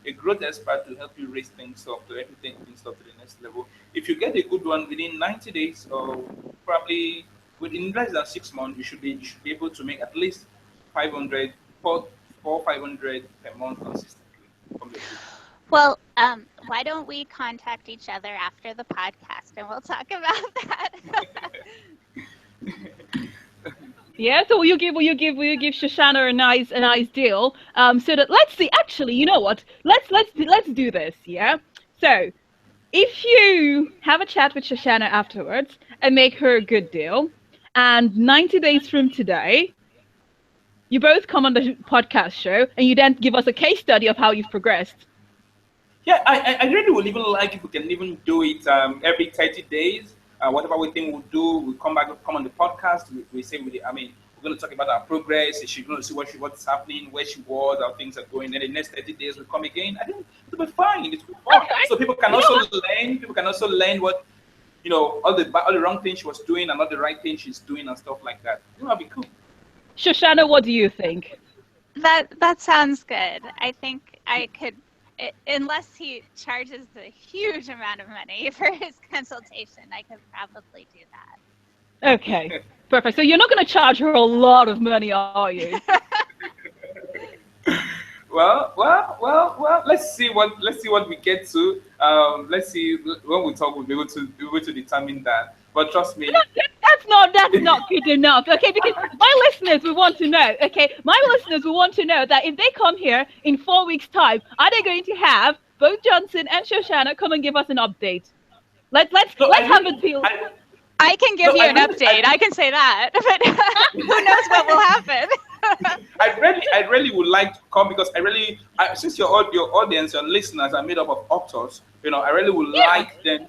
a growth expert to help you raise things up, to help you take things up to the next level. If you get a good one within 90 days, or probably within less than 6 months, you should be able to make at least 500 per month consistently from the book. Well, why don't we contact each other after the podcast and we'll talk about that. Yeah, so will you give Shoshanah a nice deal? So that, let's see. Actually, you know what? Let's do this. Yeah. So, if you have a chat with Shoshanah afterwards and make her a good deal, and 90 days from today, you both come on the podcast show and you then give us a case study of how you've progressed. Yeah, I really would even like if we can even do it every 30 days. Whatever we think we'll do, we come on the podcast. We say, we're going to talk about our progress. She's going to see what's happening, where she was, how things are going. Then the next 30 days we come again. I think it'll be fine. It'll be fun. Okay. So people can also learn. People can also learn what, all the wrong things she was doing and all the right things she's doing and stuff like that. That'll be cool. Shoshanah, what do you think? That sounds good. I think I could. Unless he charges a huge amount of money for his consultation, I could probably do that. Okay, perfect. So you're not going to charge her a lot of money, are you? Well. Let's see what we get to. Let's see when we talk. We'll be able to determine that. But trust me, that's not good enough. Okay, because my listeners will want to know. Okay, my listeners will want to know that if they come here in 4 weeks' time, are they going to have both Johnson and Shoshanah come and give us an update? Let's have a deal. I can give you an update. I can say that, but who knows what will happen? I really would like to come because since your audience, your listeners are made up of authors, I really would like them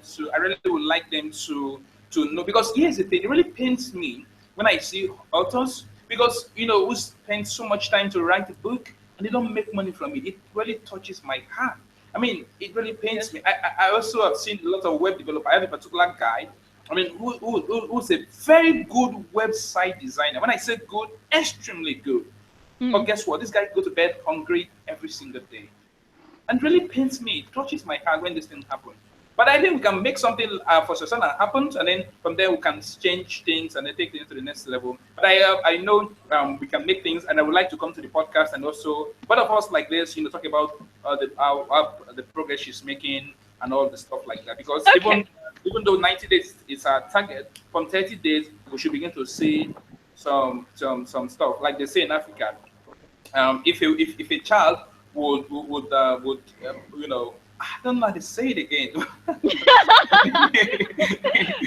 to know, because here's the thing, it really pains me when I see authors, because who spend so much time to write a book and they don't make money from it. It really touches my heart. It really pains me. I also have seen a lot of web developers. I have a particular guy, who's a very good website designer. When I say good, extremely good. But guess what? This guy goes to bed hungry every single day. And it really pains me. It touches my heart when this thing happens. But I think we can make something for Shoshanah happen, and then from there we can change things and then take things to the next level. But I know we can make things, and I would like to come to the podcast and also both of us like this, talk about the progress she's making and all the stuff like that. Because even though 90 days is our target, from 30 days we should begin to see some stuff. Like they say in Africa, if a child I don't know how to say it again.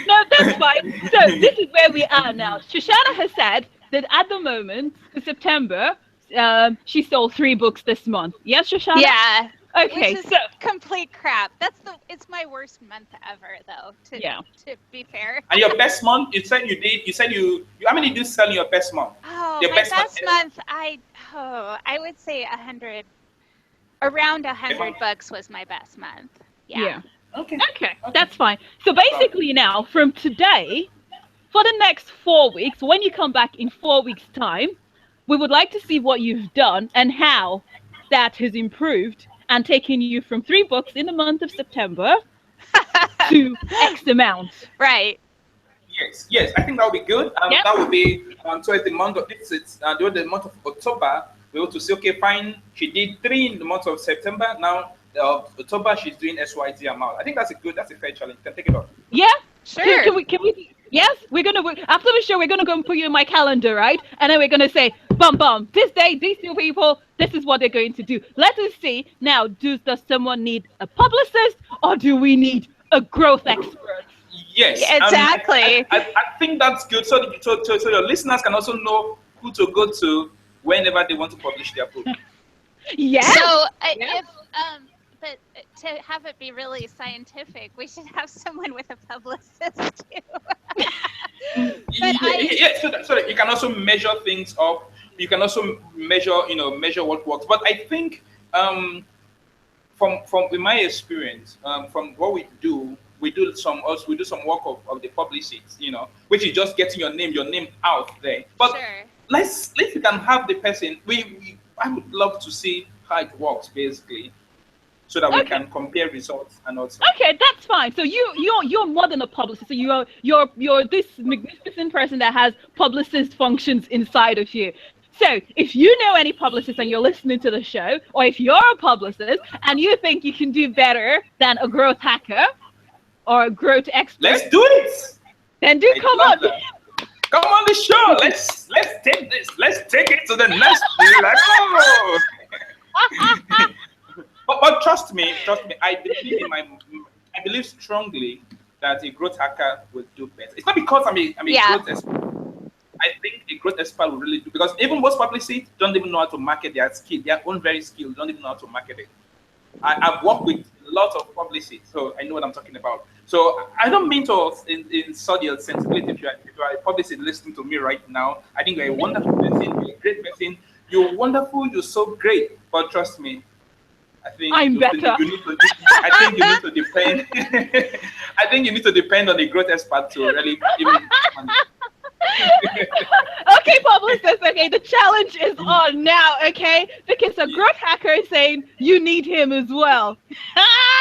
No, that's fine. So this is where we are now. Shoshana has said that at the moment, for September, she sold 3 books this month. Yes, Shoshana? Yeah. Okay, Which is so complete crap. It's my worst month ever, though. To be fair. And your best month, you said you how many did you sell in your best month? Oh, Your my best month, I would say 100, around 100 books was my best month. Yeah. Okay, that's fine. So basically now, from today, for the next 4 weeks, when you come back in 4 weeks' time, we would like to see what you've done and how that has improved and taken you from 3 books in the month of September to X amount. Right. Yes, I think that would be good. Yep. That would be towards the month of during the month of October. We want to say, okay, fine. She did 3 in the month of September. Now October, she's doing XYZ amount. I think that's a fair challenge. You can take it on. Yeah, Sure. Can we? Yes, after the show. We're gonna go and put you in my calendar, right? And then we're gonna say, bum, this day, these 2 people, this is what they're going to do. Let us see now. Does someone need a publicist, or do we need a growth expert? Yes, exactly. I think that's good. So your listeners can also know who to go to whenever they want to publish their book. Yeah. So but to have it be really scientific, we should have someone with a publicist too. So that you can also measure things up. You can also measure what works. But I think from in my experience, from what we do some work of the publicists, which is just getting your name out there. But sure. let's you can have the person. I would love to see how it works basically, so that we can compare results and also. Okay, that's fine. So you're more than a publicist. So you're this magnificent person that has publicist functions inside of you. So if you know any publicists and you're listening to the show, or if you're a publicist and you think you can do better than a growth hacker or a growth expert, let's do it. Then come on. Come on the show. Let's take this. Let's take it to the next level. But trust me. I believe strongly that a growth hacker will do better. It's not because I'm a growth expert. I think a growth expert will really do, because even most publicists don't even know how to market their skill. Their own very skill don't even know how to market it. I've worked with lots of publicists, so I know what I'm talking about. So I don't mean to insult your sensibility. If you are a publicist listening to me right now, I think you're a wonderful person. You're a great person. You're wonderful. You're so great. But trust me, I think I'm better. I think you need to depend. I think you need to depend on the growth expert to really give me money. Okay, publicists. Okay, the challenge is on now. Okay, because a growth hacker is saying you need him as well.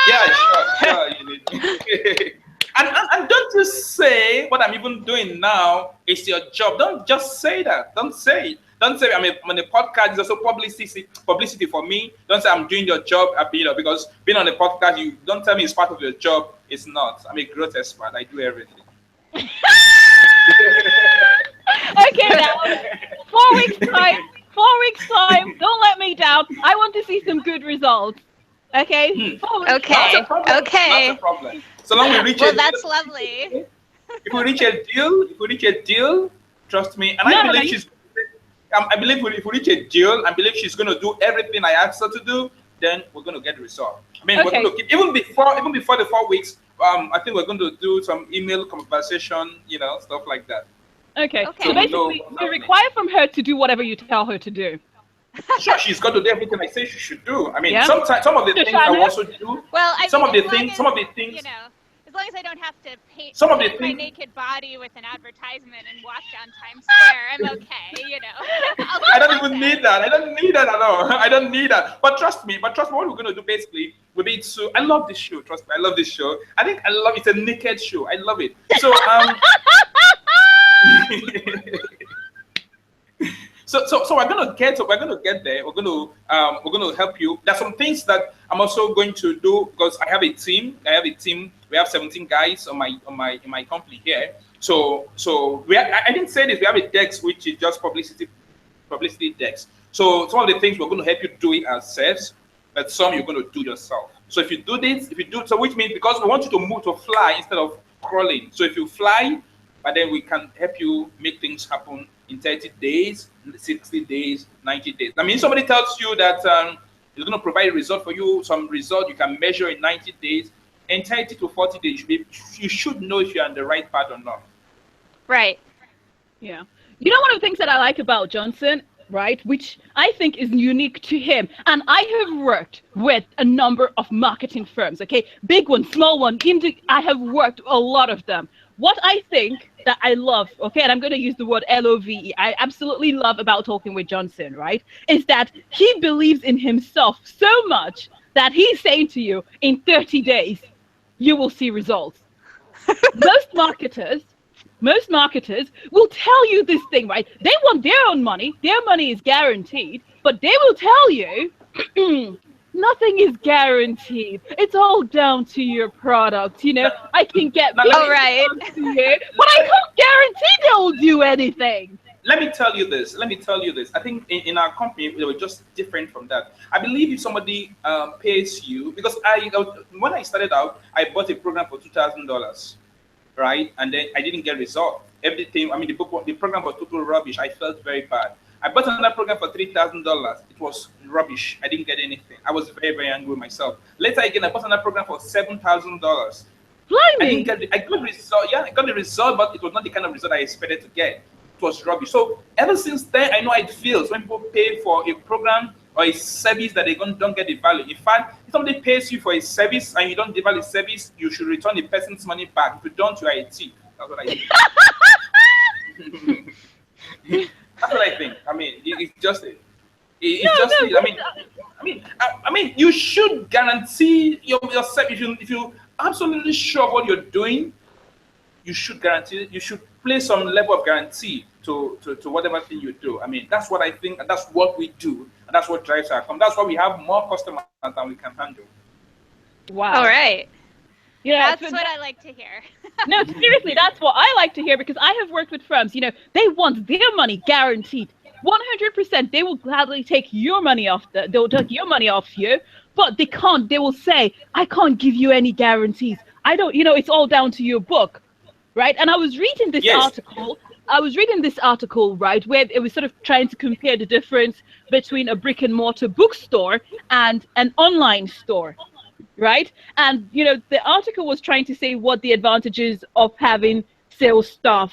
Yeah, sure, you need. And don't just say what I'm even doing now is your job. Don't just say that. Don't say it. Don't say I'm on the podcast. It's also publicity for me. Don't say I'm doing your job. Because being on the podcast, you don't tell me it's part of your job. It's not. I'm a growth expert. I do everything. Okay, now 4 weeks time. 4 weeks time. Don't let me down. I want to see some good results. Okay. 4 weeks Okay. Time. Okay. Not a problem. So long we reach well, that's lovely. If we reach a deal, trust me, and I believe she's. I believe if we reach a deal, I believe she's going to do everything I asked her to do. Then we're going to get the result. I mean, we're going to keep, even before the 4 weeks. I think we're going to do some email conversation, stuff like that. Okay. So basically, you require from her to do whatever you tell her to do. Sure, she's got to do everything I say she should do. I mean, sometimes some of the things I also do. Well, some of the things. As long as I don't have to paint my naked body with an advertisement and walk down Times Square, I'm okay, I don't even need that. I don't need that at all. I don't need that. But trust me, what we're going to do basically will be to, I love this show. Trust me, I love this show. I think it's a naked show. I love it. So, So we're gonna get there. We're gonna help you. There's some things that I'm also going to do because I have a team. We have 17 guys in my company here. So I didn't say this. We have a desk which is just publicity publicity decks. So some of the things we're going to help you do it ourselves, but some you're going to do yourself. So if you do this, so which means because we want you to move to fly instead of crawling. So if you fly, but then we can help you make things happen in 30 days, 60 days, 90 days. I mean, somebody tells you that it's going to provide a result for you, some result you can measure in 90 days, in 30 to 40 days, you should know if you're on the right path or not. Right. Yeah. You know, one of the things that I like about Johnson, right, which I think is unique to him, and I have worked with a number of marketing firms, okay, big one, small one, I have worked a lot of them. What I think that I love, okay, and I'm going to use the word love, I absolutely love about talking with Johnson, right, is that he believes in himself so much that he's saying to you, in 30 days, you will see results. Most marketers will tell you this thing, right? They want their own money. Their money is guaranteed, but they will tell you nothing is guaranteed. It's all down to your product. You know, I can get right, to you, but I can't guarantee they'll do anything. Let me tell you this. I think in our company, we were just different from that. I believe if somebody pays you, because when I started out, I bought a program for $2,000, right? And then I didn't get result. Everything, I mean, the program was total rubbish. I felt very bad. I bought another program for $3,000. It was rubbish. I didn't get anything. I was very, very angry with myself. Later again, I bought another program for $7,000. Blimey! I got the result. Yeah, I got the result, but it was not the kind of result I expected to get. Was rubbish. So ever since then, I know how it feels when people pay for a program or a service that they don't get the value. In fact, if somebody pays you for a service and you don't deliver the service, you should return the person's money back. If you don't, you are a thief. That's what I think. That's what I think. I mean, it's just it. I mean, you should guarantee yourself. If you absolutely sure what you're doing, you should guarantee. You should place some level of guarantee to whatever thing you do. I mean, that's what I think, and that's what we do, and that's what drives our company. That's why we have more customers than we can handle. Wow. All right. Yeah, that's what I like to hear. No, seriously, that's what I like to hear, because I have worked with firms, you know, they want their money guaranteed. 100%, they will gladly take your money off, they'll take your money off you, but they can't, they will say, I can't give you any guarantees. I don't, you know, it's all down to your book, right? And I was reading this article, right, where it was sort of trying to compare the difference between a brick and mortar bookstore and an online store, right? And, you know, the article was trying to say what the advantages of having sales staff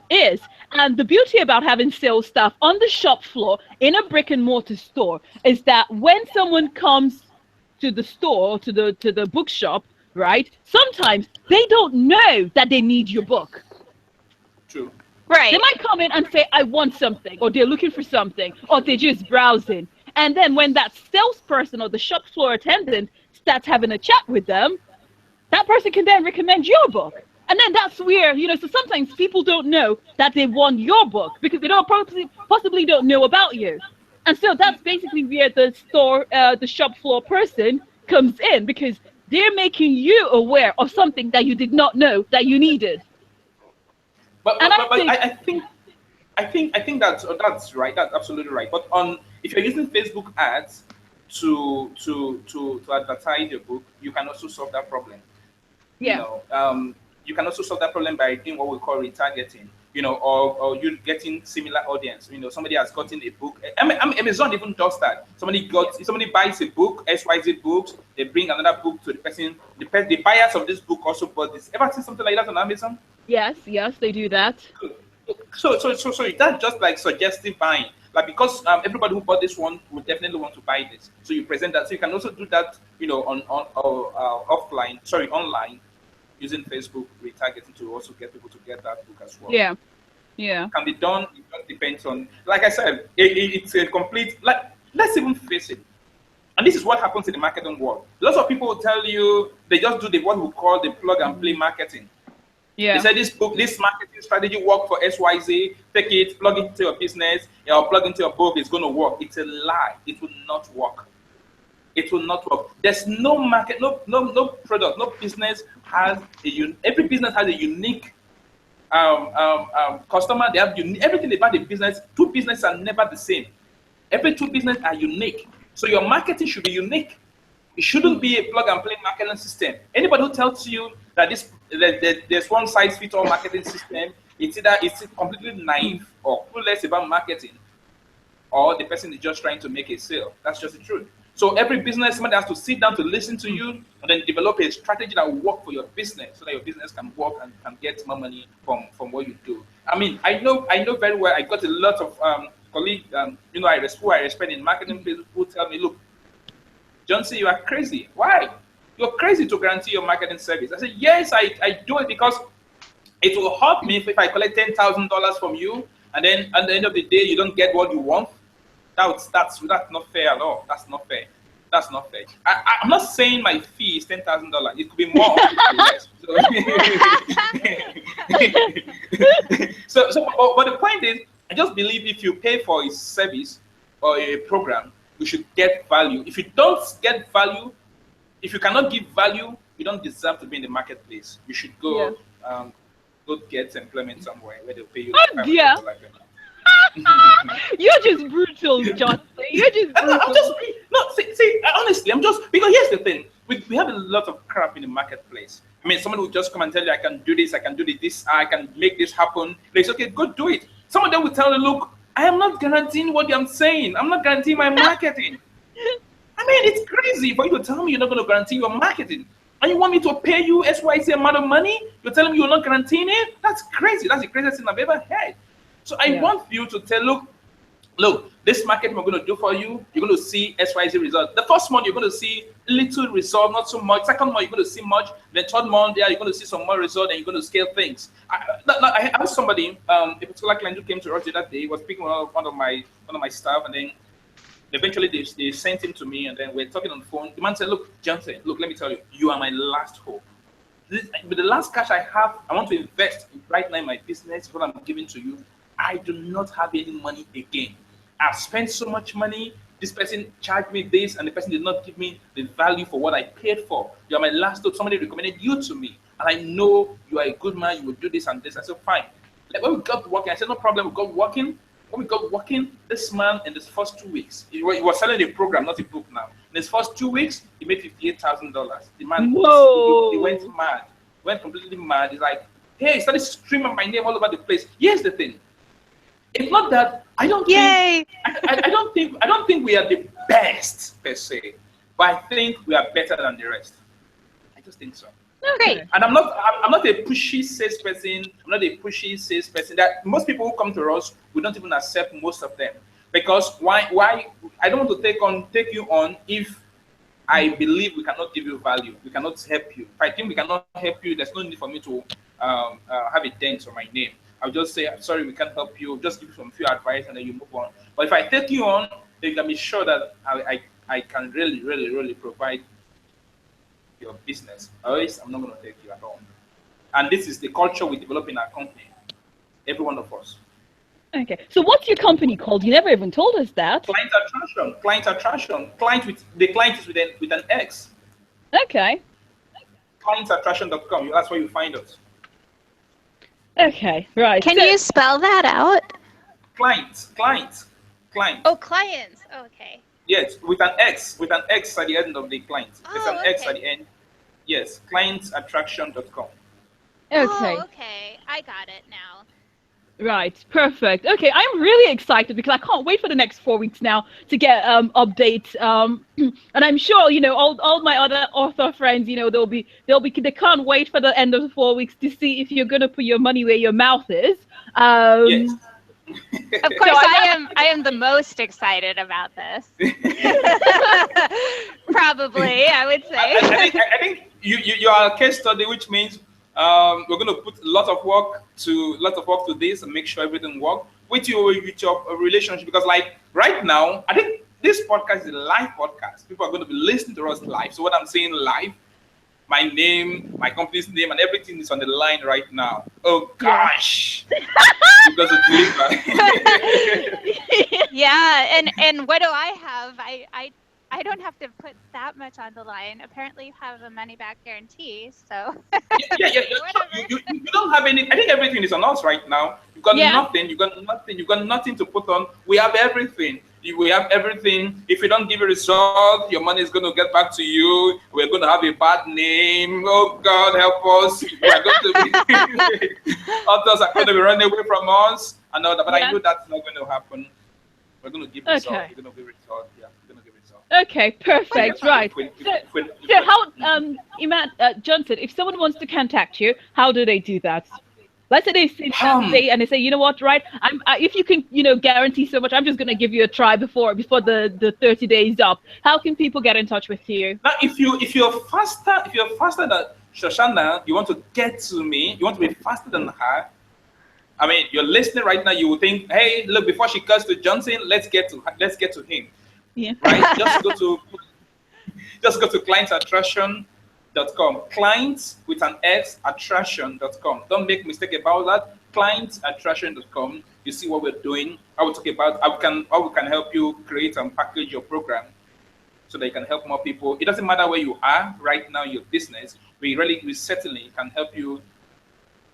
is. And the beauty about having sales staff on the shop floor in a brick and mortar store is that when someone comes to the store, to the bookshop, right, sometimes they don't know that they need your book. True. Right. They might come in and say, I want something, or they're looking for something, or they're just browsing. And then when that salesperson or the shop floor attendant starts having a chat with them, that person can then recommend your book. And then that's where, you know, so sometimes people don't know that they want your book because they don't possibly don't know about you. And so that's basically where the store, the shop floor person comes in, because they're making you aware of something that you did not know that you needed. I think that's right. That's absolutely right. But if you're using Facebook ads to advertise your book, you can also solve that problem. Yeah. You know, you can also solve that problem by doing what we call retargeting. You know, or you getting similar audience. You know, somebody has gotten a book. Amazon even does that. Somebody buys a book, XYZ books. They bring another book to the person. The buyers of this book also bought this. Ever seen something like that on Amazon? Yes, they do that. So that's just like suggestive buying. Like, because everybody who bought this one would definitely want to buy this. So you present that. So you can also do that, you know, online, using Facebook retargeting to also get people to get that book as well. Yeah. It can be done. It just depends on, like I said, it's a complete, like, let's even face it. And this is what happens in the marketing world. Lots of people will tell you they just do what we call the plug and play marketing. Yeah. They say this marketing strategy worked for XYZ, take it, plug it into your business, or plug into your book, it's going to work. It's a lie. It will not work. It will not work. There's no market, no product, no business has every business has a unique customer. They have everything about the business. Two businesses are never the same. Every two businesses are unique. So your marketing should be unique. It shouldn't be a plug and play marketing system. Anybody who tells you that there's one size fits all marketing system, it's completely naive or clueless about marketing, or the person is just trying to make a sale. That's just the truth. So every businessman has to sit down to listen to you and then develop a strategy that will work for your business so that your business can work and can get more money from what you do. I mean, I know very well. I got a lot of colleagues, who I respect in marketing people who tell me, look, Johnson, you are crazy. Why? You're crazy to guarantee your marketing service. I said, yes, I do it because it will help me if I collect $10,000 from you and then at the end of the day, you don't get what you want. That's not fair at all. That's not fair. That's not fair. I'm not saying my fee is $10,000. It could be more. It could be less. But the point is, I just believe if you pay for a service or a program, you should get value. If you don't get value, if you cannot give value, you don't deserve to be in the marketplace. You should go get employment somewhere where they'll pay you. Yeah. You're just brutal, Johnson. You're just brutal. Honestly, I'm just, because here's the thing. We have a lot of crap in the marketplace. I mean, someone will just come and tell you, I can do this, I can do this, I can make this happen. It's okay, go do it. Some of them will tell you, look, I am not guaranteeing what I'm saying. I'm not guaranteeing my marketing. I mean, it's crazy for you to tell me you're not going to guarantee your marketing. And you want me to pay you XYZ amount of money? You're telling me you're not guaranteeing it? That's crazy. That's the craziest thing I've ever heard. So I want you to tell, look, this marketing we're going to do for you, you're going to see XYZ results. The first month, you're going to see little result, not so much. Second month, you're going to see much. Then third month, you're going to see some more result, and you're going to scale things. I have somebody, a particular client who came to us the other day, was speaking with one of my staff, and then eventually they sent him to me, and then we're talking on the phone. The man said, look, Johnson, look, let me tell you, you are my last hope. With the last cash I have, I want to invest right now in my business, what I'm giving to you. I do not have any money again. I've spent so much money. This person charged me this, and the person did not give me the value for what I paid for. You are my last hope. Somebody recommended you to me, and I know you are a good man. You will do this and this. I said, fine. Like when we got working, I said, no problem. We got working. When we got working, this man in his first 2 weeks, he was selling a program, not a book now. In his first 2 weeks, he made $58,000. The man, he went mad, went completely mad. He's like, hey, he started screaming my name all over the place. Here's the thing. It's not that I don't think I don't think we are the best per se, but I think we are better than the rest. I just think so. Great. And I'm not a pushy salesperson. I'm not a pushy salesperson. That most people who come to us, we don't even accept most of them, because why I don't want to take you on if I believe we cannot give you value. We cannot help you. If I think we cannot help you, there's no need for me to have a dent on my name. I'll just say, sorry, we can't help you. Just give you some few advice and then you move on. But if I take you on, then you can be sure that I can really, really, really provide your business. Otherwise, I'm not going to take you at all. And this is the culture we develop in our company. Every one of us. Okay. So what's your company called? You never even told us that. Client attraction. Client attraction. The client is with an X. Okay. Clientattraction.com. That's where you find us. Okay, right. Can you spell that out? Client. Oh, clients. Oh, okay. Yes, with an X at the end of the client. There's an X at the end. Yes, clientattraction.com. Okay. Oh, okay. I got it now. Right, perfect. Okay, I'm really excited because I can't wait for the next 4 weeks now to get updates. And I'm sure, all my other author friends, they can't wait for the end of the 4 weeks to see if you're gonna put your money where your mouth is. Yes. Of course, I am the most excited about this. Probably, I would say. I think you are a case study, which means we're going to put a lot of work to this and make sure everything works with your relationship. Because like right now, I think this podcast is a live podcast. People are going to be listening to us live. So what I'm saying live, my name, my company's name, and everything is on the line right now. Oh gosh, because of deliver. Yeah, and what do I have? I I don't have to put that much on the line. Apparently, you have a money back guarantee, so Yeah. whatever. You don't have any. I think everything is on us right now. You got Yeah. nothing. You got nothing. You got nothing to put on. We have everything. We have everything. If you don't give a result, your money is going to get back to you. We're going to have a bad name. Oh God, help us. We're going to be others are going to be running away from us. And all that. But Yeah. I know that's not going to happen. We're going to give result. Okay. We're going to give result. Yeah, we're going to give result. Okay, perfect. Right. So how, Johnson, if someone wants to contact you, how do they do that? Let's say they see something and they say, you know what, right? If you can, guarantee so much, I'm just gonna give you a try before the 30 days up. How can people get in touch with you? Now, if you're faster than Shoshanah, you want to get to me, you want to be faster than her. I mean, you're listening right now. You will think, hey, look, before she cuts to Johnson, let's get to him. Yeah. Right? Just go to clientattraction.com. Clients with an X attraction.com. Don't make mistake about that. Clientattraction.com. You see what we're doing. I will talk about how we can help you create and package your program so that you can help more people. It doesn't matter where you are right now in your business. We certainly can help you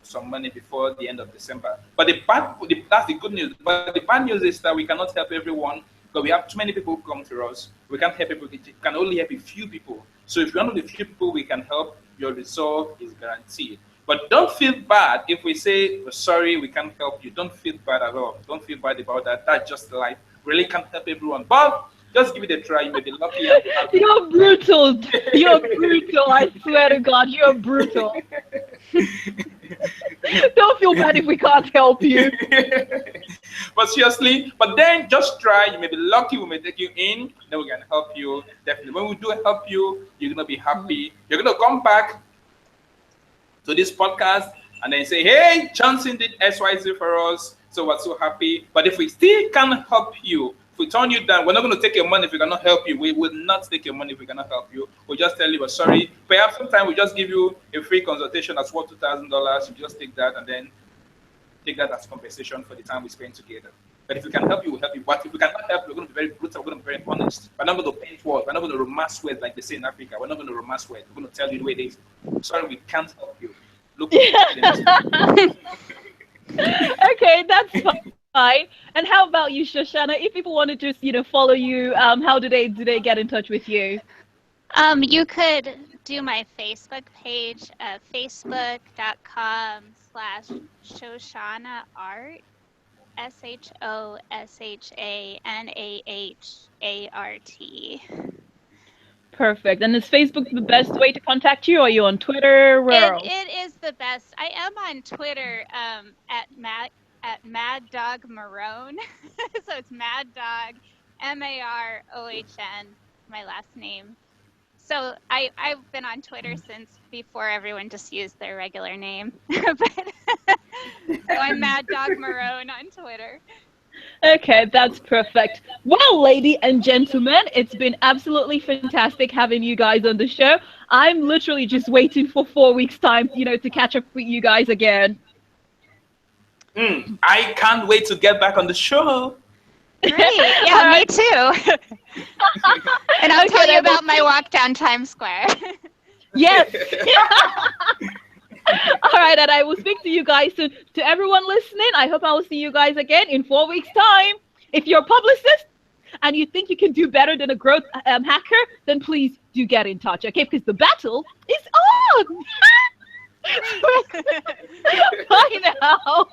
some money before the end of December. But that's the good news. But the bad news is that we cannot help everyone because we have too many people who come to us. We can't help people. We can only help a few people. So if you're one of the few people we can help, your result is guaranteed. But don't feel bad if we say, oh, sorry, we can't help you. Don't feel bad at all. Don't feel bad about that. That's just life. Really can't help everyone. But just give it a try. You may be lucky. You're brutal. You're brutal. I swear to God, you're brutal. Don't feel bad if we can't help you. But seriously, then just try. You may be lucky. We may take you in. Then we can help you. Definitely. When we do help you, you're going to be happy. You're going to come back to this podcast and then say, hey, Johnson did XYZ for us. So we're so happy. But if we still can't help you, if we turn you down, we're not going to take your money if we cannot help you. We will not take your money if we cannot help you. We'll just tell you, we're sorry. Perhaps sometime we just give you a free consultation that's worth $2,000. You just take that and then take that as compensation for the time we spend together. But if we can help you, we'll help you. But if we cannot help you, we're going to be very brutal. We're going to be very honest. We're not going to paint walls. We're not going to romance words like they say in Africa. We're not going to romance words. We're going to tell you the way it is. Sorry, we can't help you. Look. Okay, that's fine. And how about you, Shoshanah? If people want to just, follow you, how do they get in touch with you? You could do my Facebook page, facebook.com/Shoshanah Art, SHOSHANAHART. Perfect. And is Facebook the best way to contact you? Or are you on Twitter? Where else? It is the best. I am on Twitter at Mad Dog Marone. So it's Mad Dog, MAROHN, my last name. So I've been on Twitter since before everyone just used their regular name. But so I'm Mad Dog Marone on Twitter. Okay, that's perfect. Well, ladies and gentlemen, it's been absolutely fantastic having you guys on the show. I'm literally just waiting for 4 weeks' time, to catch up with you guys again. I can't wait to get back on the show. Great. Yeah, me too. And I'll tell you about my walk down Times Square. Yes. All right, and I will speak to you guys soon. To everyone listening, I hope I will see you guys again in 4 weeks' time. If you're a publicist and you think you can do better than a growth hacker, then please do get in touch, okay? Because the battle is on. Bye now.